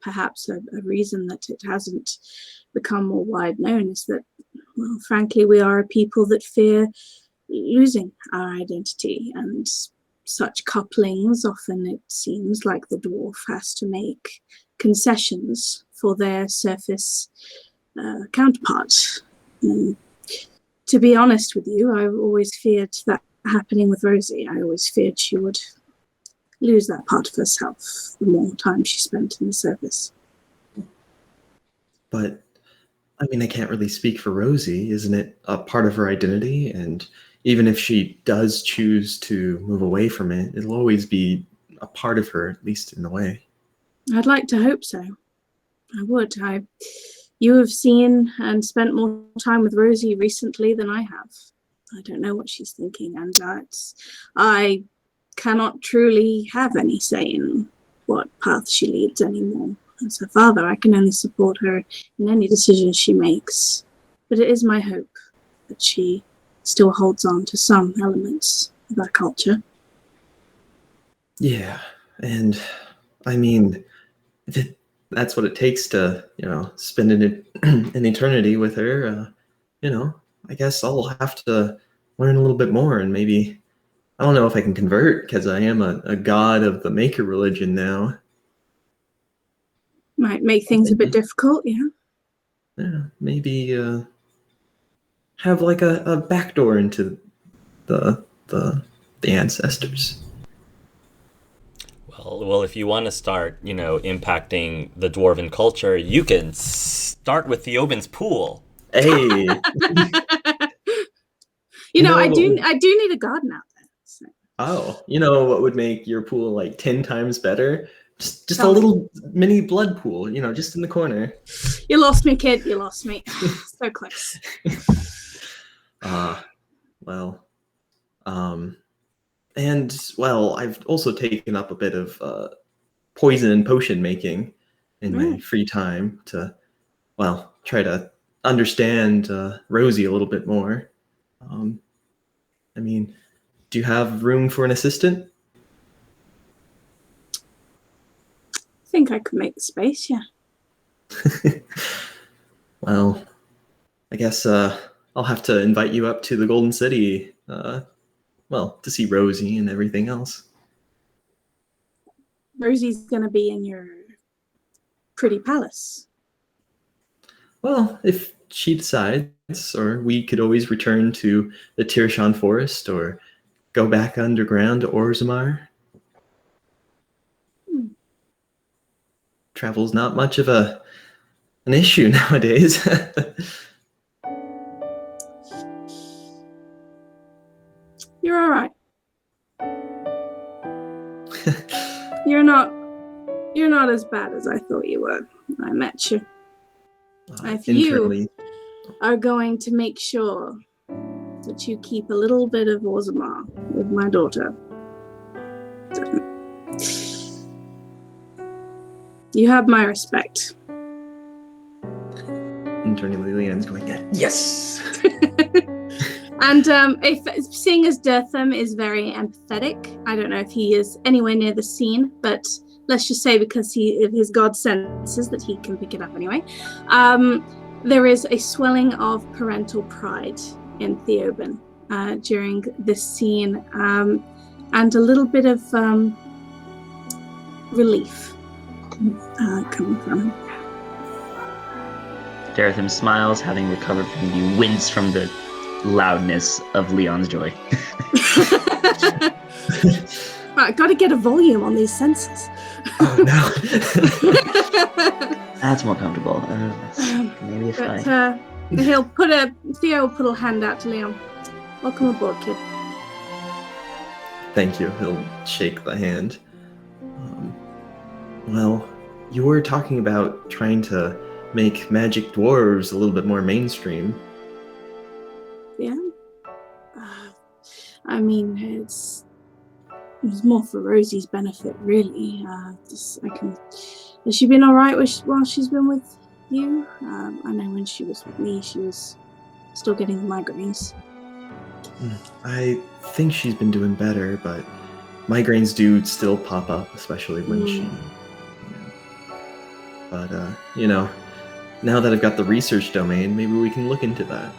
J: perhaps a reason that it hasn't become more wide known is that, well, frankly, we are a people that fear losing our identity, and such couplings often, it seems like the dwarf has to make concessions for their surface counterparts. To be honest with you, I've always feared that happening with Rosie. I always feared she would lose that part of herself the more time she spent in the service.
C: But I mean, I can't really speak for Rosie. Isn't it a part of her identity? And even if she does choose to move away from it, it'll always be a part of her, at least in a way.
J: I'd like to hope so. I would. You have seen and spent more time with Rosie recently than I have. I don't know what she's thinking, and I cannot truly have any say in what path she leads anymore. As her father, I can only support her in any decision she makes. But it is my hope that she still holds on to some elements of our culture.
C: Yeah, and I mean, that's what it takes to, you know, spend an eternity with her. You know, I guess I'll have to learn a little bit more, and maybe, I don't know if I can convert, because I am a god of the Maker religion now.
J: Might make things a bit difficult, yeah.
C: Yeah, maybe have like a backdoor into the ancestors.
D: Well, if you want to start, you know, impacting the dwarven culture, you can start with Theoben's pool.
C: Hey.
J: You know, I do need a garden out there. So.
C: Oh, you know what would make your pool like 10 times better? Just a little mini blood pool, you know, just in the corner.
J: You lost me, kid. You lost me. So close.
C: Well, and well, I've also taken up a bit of poison and potion making in my free time to, well, try to understand Rosie a little bit more. I mean, do you have room for an assistant?
J: I think I could make the space, yeah.
C: Well, I guess I'll have to invite you up to the Golden City, well, to see Rosie and everything else.
J: Rosie's going to be in your pretty palace.
C: Well, if she decides, or we could always return to the Tirashan Forest or go back underground to Orzammar. Travel's not much of an issue nowadays.
J: You're all right. You're not as bad as I thought you were. I met you. If you are going to make sure that you keep a little bit of Orzammar with my daughter, you have my respect.
C: Internally, Leanne's going, yes!
J: And if seeing as Dirtham is very empathetic, I don't know if he is anywhere near the scene, but let's just say because his god senses that he can pick it up anyway. There is a swelling of parental pride in Theoben during this scene, and a little bit of relief coming from him.
G: Daretham smiles, having recovered from the winds from the loudness of Leon's joy.
J: Right, got to get a volume on these sensors.
C: Oh no.
G: That's more comfortable. Maybe if I...
J: Theo will put a hand out to Leon. Welcome aboard, kid.
C: Thank you. He'll shake the hand. Well, you were talking about trying to make magic dwarves a little bit more mainstream.
J: Yeah. I mean, it's more for Rosie's benefit, really. I can Has she been all right while she's been with you? I know when she was with me, she was still getting the migraines.
C: I think she's been doing better, but migraines do still pop up, especially when she. But now that I've got the research domain, maybe we can look into that.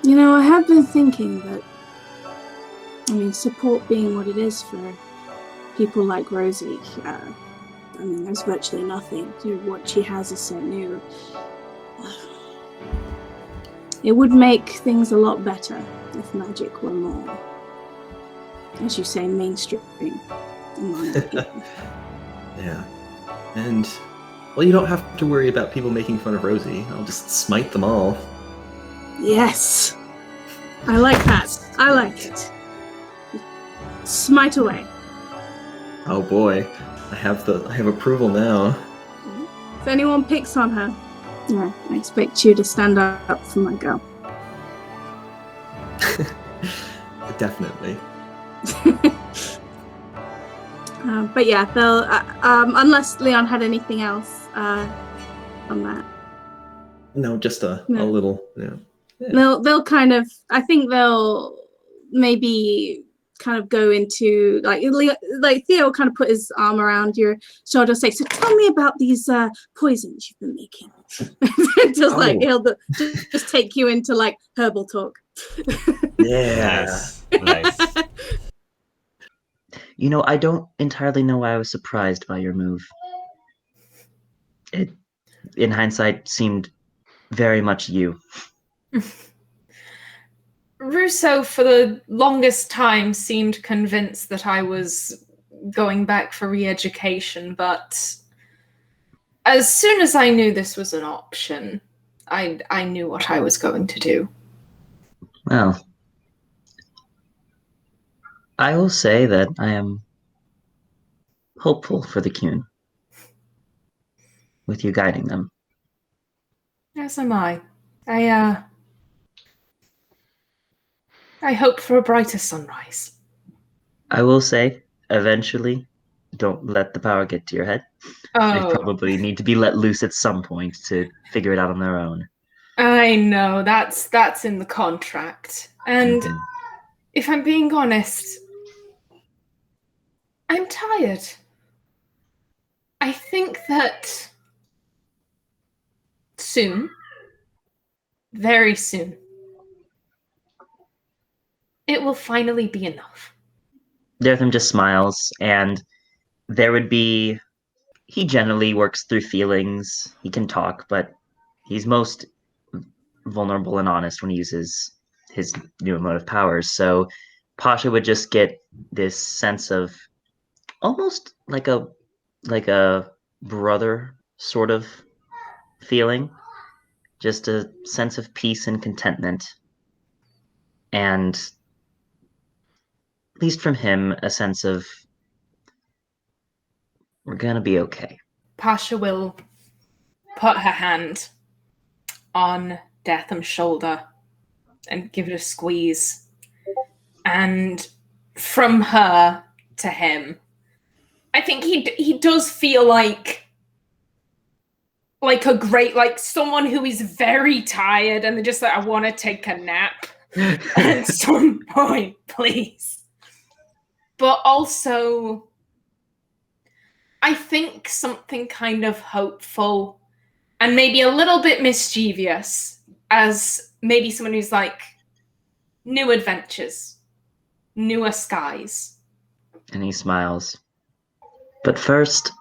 J: I have been thinking that, support being what it is for people like Rosie, there's virtually nothing. What she has is so new. It would make things a lot better if magic were more, as you say, mainstream. In my opinion.
C: Yeah. And, well, you don't have to worry about people making fun of Rosie. I'll just smite them all.
J: Yes! I like that. I like it. Smite away.
C: Oh boy. I have approval now.
J: If anyone picks on her, I expect you to stand up for my girl.
C: Definitely.
J: But yeah, they'll unless Leon had anything else on that.
C: No, just a little. Yeah.
J: They'll kind of. I think they'll maybe kind of go into like Theo will kind of put his arm around your shoulder and say, so tell me about these poisons you've been making. He'll just take you into like herbal talk.
C: Yeah.
D: Nice.
G: I don't entirely know why I was surprised by your move. It, in hindsight, seemed very much you.
E: Russo, for the longest time, seemed convinced that I was going back for re-education, but as soon as I knew this was an option, I knew what I was going to do.
G: Well, I will say that I am hopeful for the Kuhn, with you guiding them.
E: As am I. I hope for a brighter sunrise.
G: I will say, eventually, don't let the power get to your head. They probably need to be let loose at some point to figure it out on their own.
E: I know, that's in the contract. And if I'm being honest, I'm tired. I think that soon, very soon, it will finally be enough.
G: Dartham just smiles, and there would be... He generally works through feelings. He can talk, but he's most vulnerable and honest when he uses his new emotive powers. So Pasha would just get this sense of almost like a brother sort of feeling, just a sense of peace and contentment, and at least from him, a sense of we're gonna be okay.
E: Pasha will put her hand on Datham's shoulder and give it a squeeze. And from her to him, I think he does feel like a great, like someone who is very tired and they're just like, I want to take a nap at some point, please. But also, I think something kind of hopeful and maybe a little bit mischievous as maybe someone who's like, new adventures, newer skies.
G: And he smiles. But first,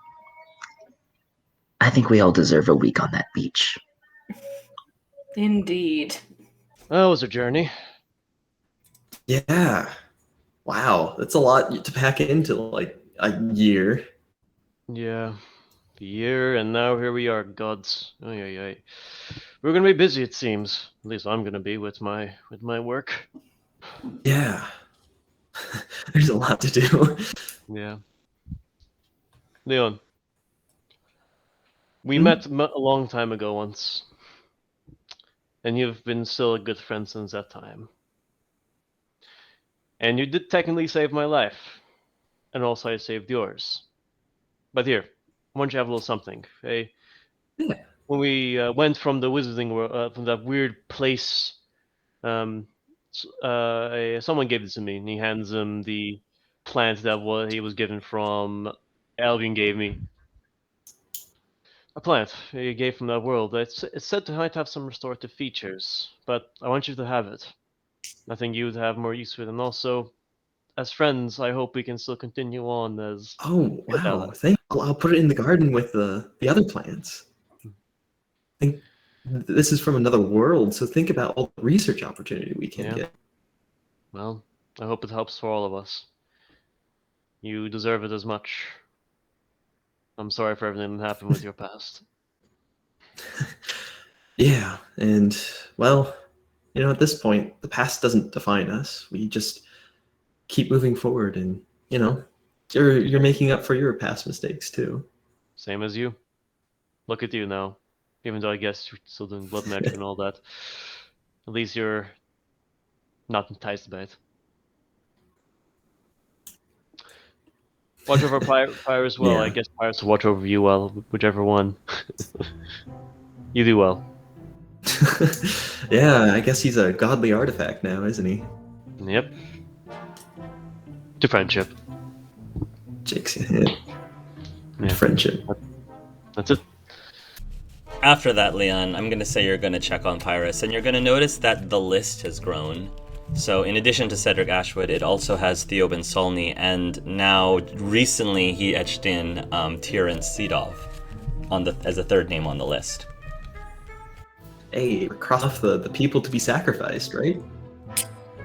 G: I think we all deserve a week on that beach.
E: Indeed.
B: That was a journey.
C: Yeah. Wow, that's a lot to pack into like a year.
B: Yeah. The year, and now here we are, gods. We're gonna be busy, it seems. At least I'm gonna be with my work.
C: Yeah. There's a lot to do.
B: Yeah. Leon, we met a long time ago once, and you've been still a good friend since that time. And you did technically save my life, and also I saved yours. But here, want you to have a little something. Hey,
C: Yeah.
B: when we went from the wizarding world, from that weird place, someone gave this to me, and he hands him the plant that he was given from Albion gave me. A plant he gave from that world. It's said to might have some restorative features, but I want you to have it. I think you would have more use for it, and also, as friends, I hope we can still continue on as.
C: Oh wow! I'll put it in the garden with the other plants. Think this is from another world, so think about all the research opportunity we can get.
B: Well, I hope it helps for all of us. You deserve it as much. I'm sorry for everything that happened with your past.
C: Yeah, and well, at this point, the past doesn't define us. We just keep moving forward, and you're making up for your past mistakes too.
B: Same as you. Look at you now. Even though I guess you're still doing blood magic and all that. At least you're not enticed by it. Watch over Pyre as well.
C: Yeah.
B: I guess Pyre's will watch over you well, whichever one. You do well.
C: Yeah, I guess he's a godly artifact now, isn't he?
B: Yep. To friendship.
C: Jake's friendship.
B: That's it.
D: After that, Leon, I'm going to say you're going to check on Pyrus, and you're going to notice that the list has grown. So in addition to Cedric Ashwood, it also has Theoben Solney, and now recently he etched in Tyrion Sedov as a third name on the list.
C: Hey, we're crossing off the people to be sacrificed, right?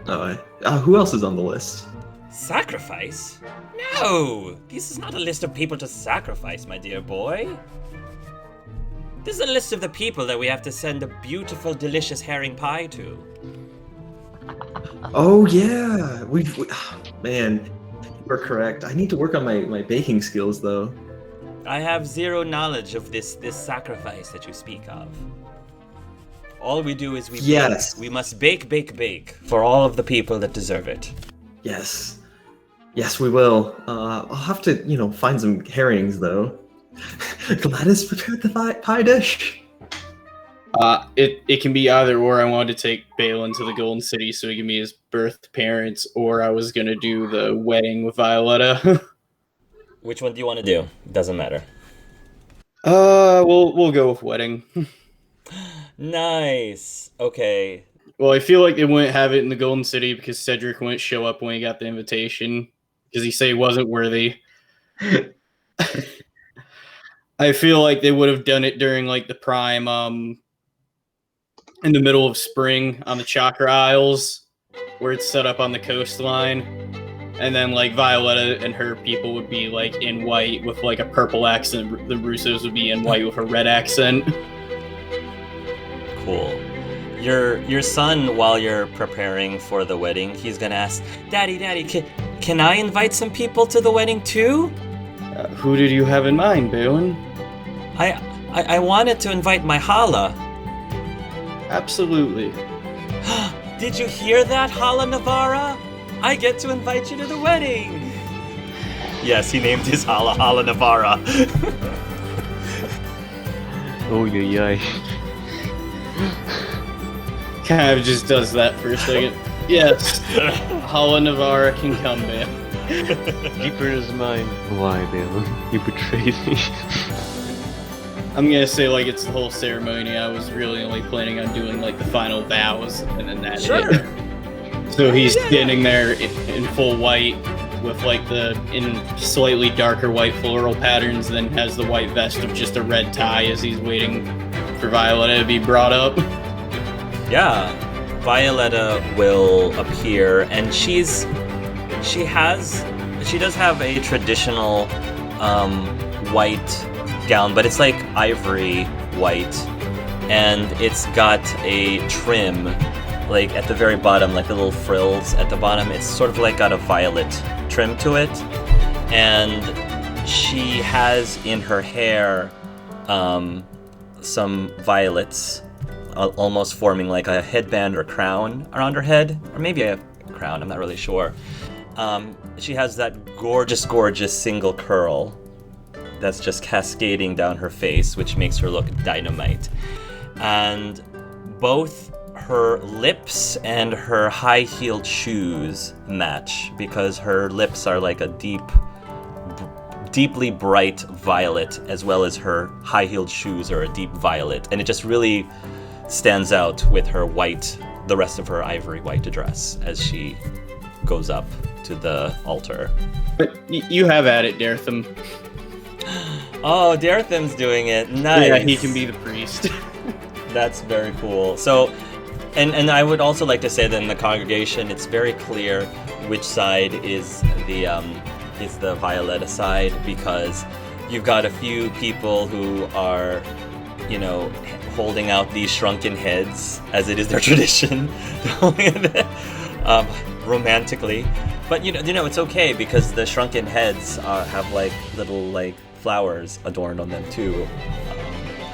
C: Who else is on the list?
D: Sacrifice? No! This is not a list of people to sacrifice, my dear boy. This is a list of the people that we have to send a beautiful, delicious herring pie to.
C: Oh yeah, man, we're correct. I need to work on my baking skills though.
D: I have zero knowledge of this sacrifice that you speak of. All we do is we bake. We must bake for all of the people that deserve it.
C: Yes, we will. I'll have to, find some herrings though. Gladys prepared the pie dish.
F: It can be either or. I wanted to take Balin to the Golden City so he can meet his birth parents, or I was gonna do the wedding with Violetta.
D: Which one do you want to do? Doesn't matter.
F: We'll go with wedding.
D: Nice. Okay.
F: Well, I feel like they wouldn't have it in the Golden City because Cedric wouldn't show up when he got the invitation because he said he wasn't worthy. I feel like they would have done it during like the prime, in the middle of spring on the Chakra Isles, where it's set up on the coastline, and then like Violetta and her people would be like in white with like a purple accent. The Russos would be in white with a red accent.
D: Cool. Your son, while you're preparing for the wedding, he's gonna ask, Daddy, can I invite some people to the wedding too?
F: Who did you have in mind, Balin?
D: I wanted to invite my Hala.
F: Absolutely.
D: Did you hear that, Hala Navarra? I get to invite you to the wedding. Yes, he named his Hala Navarra.
B: Oh, yeah.
F: Kind of just does that for a second. Yes, Hala Navarra can come, man.
B: Deeper is mine. Why, Balin? You betrayed me.
F: I'm gonna say like it's the whole ceremony. I was really only planning on doing like the final vows and then that's it. So he's standing there in full white with like in slightly darker white floral patterns, then has the white vest of just a red tie as he's waiting for Violetta to be brought up.
D: Yeah, Violetta will appear, and she does have a traditional white gown, but it's like ivory white, and it's got a trim like at the very bottom, like the little frills at the bottom. It's sort of like got a violet trim to it, and she has in her hair some violets almost forming like a headband or crown around her head, or maybe a crown, I'm not really sure. She has that gorgeous single curl that's just cascading down her face, which makes her look dynamite. And both her lips and her high-heeled shoes match, because her lips are like a deeply bright violet, as well as her high-heeled shoes are a deep violet, and it just really stands out with her white, the rest of her ivory white dress as she goes up to the altar.
F: But you have at it, Daretham.
D: Oh, Daretham's doing it. Nice.
F: Yeah, he can be the priest.
D: That's very cool. So, and I would also like to say that in the congregation, it's very clear which side is the Violetta side, because you've got a few people who are, you know, holding out these shrunken heads, as it is their tradition, romantically. But you know, it's okay, because the shrunken heads have like little like flowers adorned on them too,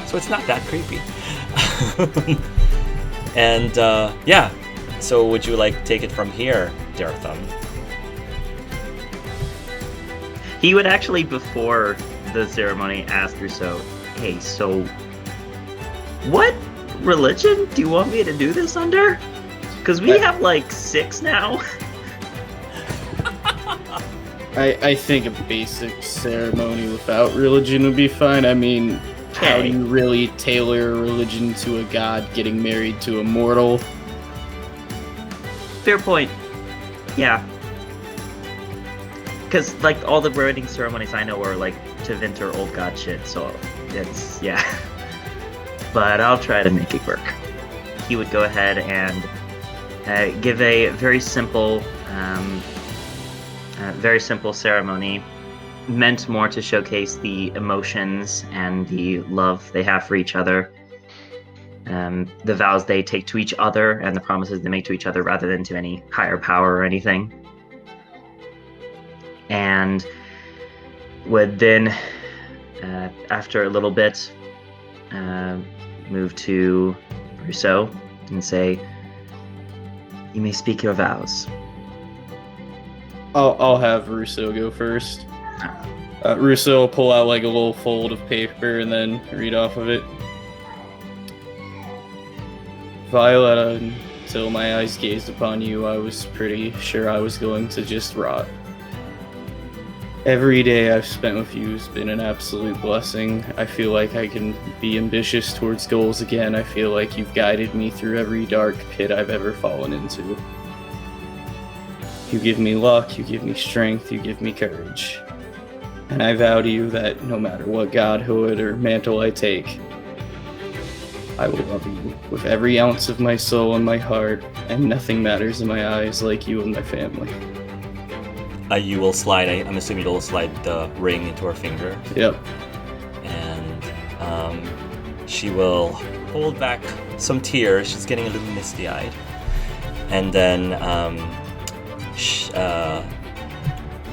D: so it's not that creepy. And yeah, so would you like to take it from here, Daretham?
G: He would actually, before the ceremony, ask Rousseau, hey, so what religion do you want me to do this under? Because we have like 6 now.
F: I think a basic ceremony without religion would be fine. I mean, how do you really tailor a religion to a god getting married to a mortal?
G: Fair point. Yeah. Because, like, all the wedding ceremonies I know are, like, to Vinter old god shit, so it's, yeah. But I'll try to make it work. He would go ahead and give a very simple ceremony, meant more to showcase the emotions and the love they have for each other, the vows they take to each other and the promises they make to each other rather than to any higher power or anything. And would then, after a little bit, move to Rousseau and say, you may speak your vows.
F: I'll have Rousseau go first. Rousseau will pull out like a little fold of paper and then read off of it. Violetta, until my eyes gazed upon you, I was pretty sure I was going to just rot. Every day I've spent with you has been an absolute blessing. I feel like I can be ambitious towards goals again. I feel like you've guided me through every dark pit I've ever fallen into. You give me luck, you give me strength, you give me courage. And I vow to you that no matter what godhood or mantle I take, I will love you with every ounce of my soul and my heart, and nothing matters in my eyes like you and my family.
D: You will slide, I'm assuming you'll slide the ring into her finger.
F: Yep.
D: And she will hold back some tears. She's getting a little misty-eyed. And then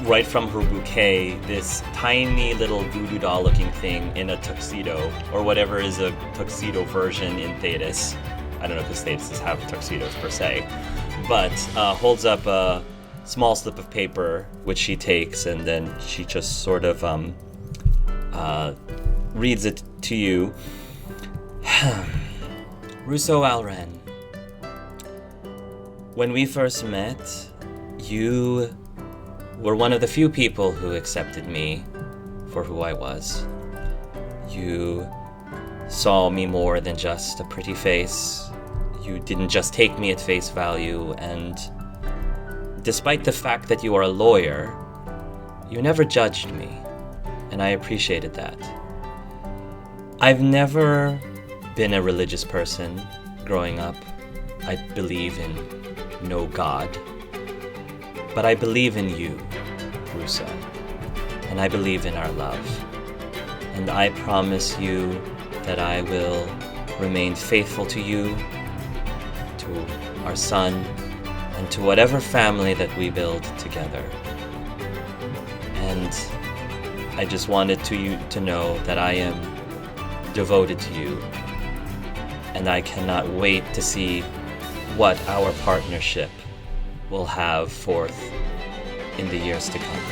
D: right from her bouquet, this tiny little voodoo doll looking thing in a tuxedo, or whatever is a tuxedo version in Thetis. I don't know if the Thetis have tuxedos per se, but holds up a small slip of paper, which she takes, and then she just sort of reads it to you. Rousseau Alren, when we first met, you were one of the few people who accepted me for who I was. You saw me more than just a pretty face. You didn't just take me at face value, and despite the fact that you are a lawyer, you never judged me, and I appreciated that. I've never been a religious person growing up. I believe in no God. But I believe in you, Rousseau, and I believe in our love. And I promise you that I will remain faithful to you, to our son, and to whatever family that we build together. And I just wanted you to know that I am devoted to you, and I cannot wait to see what our partnership will have forth in the years to come.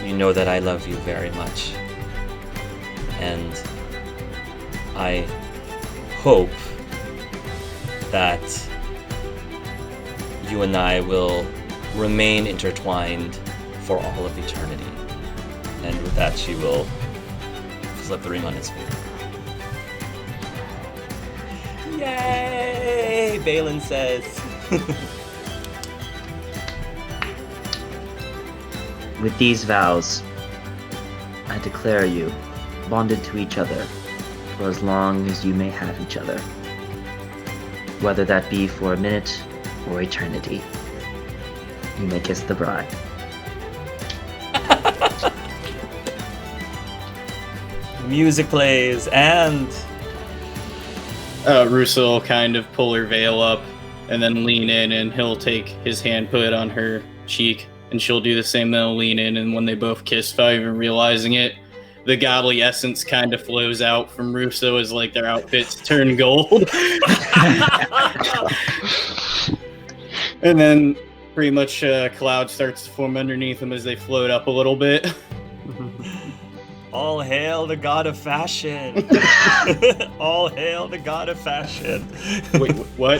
D: You know that I love you very much, and I hope that you and I will remain intertwined for all of eternity. And with that, she will slip the ring on his finger. Yay! Balin says.
G: With these vows, I declare you bonded to each other for as long as you may have each other, whether that be for a minute or eternity. You may kiss the bride.
D: Music plays, and
F: Russo will kind of pull her veil up and then lean in, and he'll take his hand, put it on her cheek, and she'll do the same. They'll lean in, and when they both kiss without even realizing it, the godly essence kind of flows out from Russo as like their outfits turn gold. And then pretty much a cloud starts to form underneath them as they float up a little bit.
D: all hail the god of fashion. All hail the god of fashion.
F: Wait, what?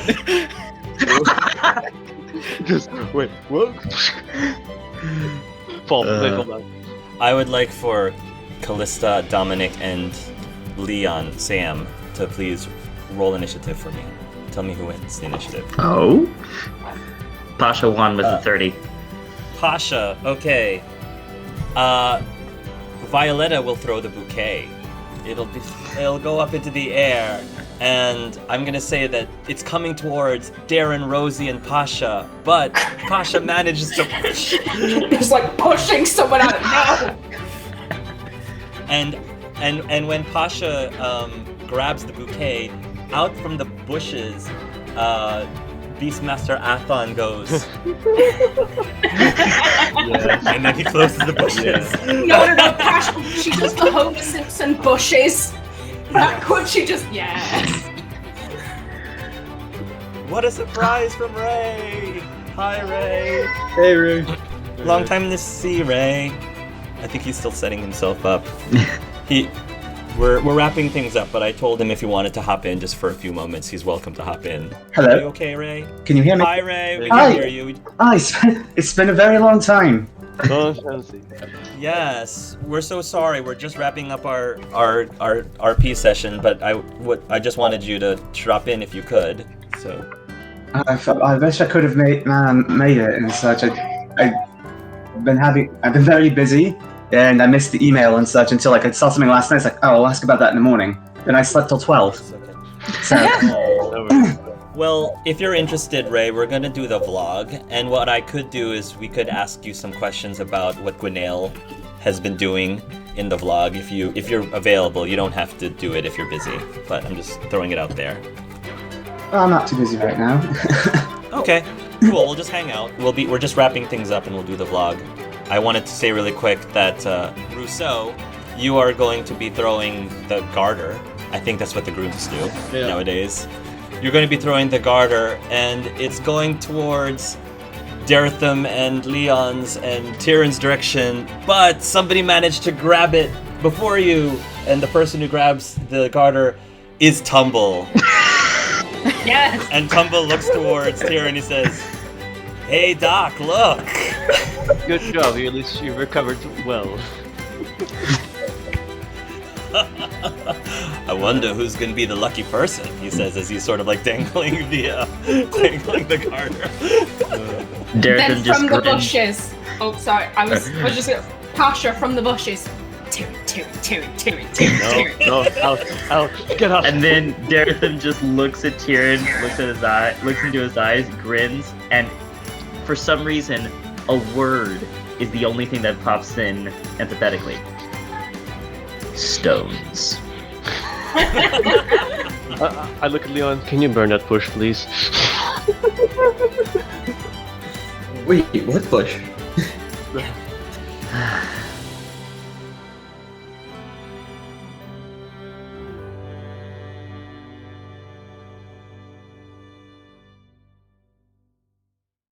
B: Just wait, what? Fall down.
D: I would like for Callista, Dominic, and Leon, Sam, to please roll initiative for me. Tell me who wins the initiative.
G: Oh? Pasha won with a 30.
D: Pasha, okay. Violetta will throw the bouquet. It'll go up into the air, and I'm gonna say that it's coming towards Darren, Rosie, and Pasha, but Pasha manages to push.
E: It's like pushing someone out of now.
D: And when Pasha grabs the bouquet, out from the bushes, Beastmaster Athon goes.
B: Yes.
D: And then he closes the bushes.
B: Yeah.
E: No, Pasha, she does the Homer Simpson bushes. Backward, she just, yes.
D: What a surprise from Ray! Hi, Ray.
F: Hey, Ray.
D: Long time to see, Ray. I think he's still setting himself up. We're wrapping things up, but I told him if he wanted to hop in just for a few moments, he's welcome to hop in.
K: Hello.
D: Are you okay, Ray?
K: Can you hear me?
D: Hi, Ray. We
K: Hi.
D: can hear you.
K: It's been a very long time.
B: Oh, fancy.
D: Yes, we're so sorry. We're just wrapping up our RP session, but I just wanted you to drop in if you could. So.
K: I wish I could have made it and such. I've been very busy, and I missed the email and such until I saw something last night. It's like, oh, I'll ask about that in the morning. Then I slept till 12. So.
D: Well, if you're interested, Ray, we're gonna do the vlog, and what I could do is we could ask you some questions about what Gwenaëlle has been doing in the vlog. If you're available, you don't have to do it if you're busy, but I'm just throwing it out there.
K: I'm not too busy right now.
D: Okay, cool. We'll just hang out. We're just wrapping things up, and we'll do the vlog. I wanted to say really quick that Rousseau, you are going to be throwing the garter. I think that's what the grooms do nowadays. You're going to be throwing the garter, and it's going towards Daretham and Leon's and Tyrion's direction, but somebody managed to grab it before you, and the person who grabs the garter is Tumble.
E: Yes.
D: And Tumble looks towards Tyrion and he says, "Hey Doc, look."
B: Good job. At least you recovered well.
D: I wonder who's going to be the lucky person, he says as he's sort of like dangling the garter.
E: Then from the bushes. Oh, sorry. I was just gonna Pasha from the bushes. Tyrion.
B: No, ouch, get up.
G: And then Daretham just looks at Tyrion, looks into his eyes, grins, and for some reason, a word is the only thing that pops in empathetically. Stones.
B: I look at Leon. Can you burn that bush, please?
C: Wait, what bush?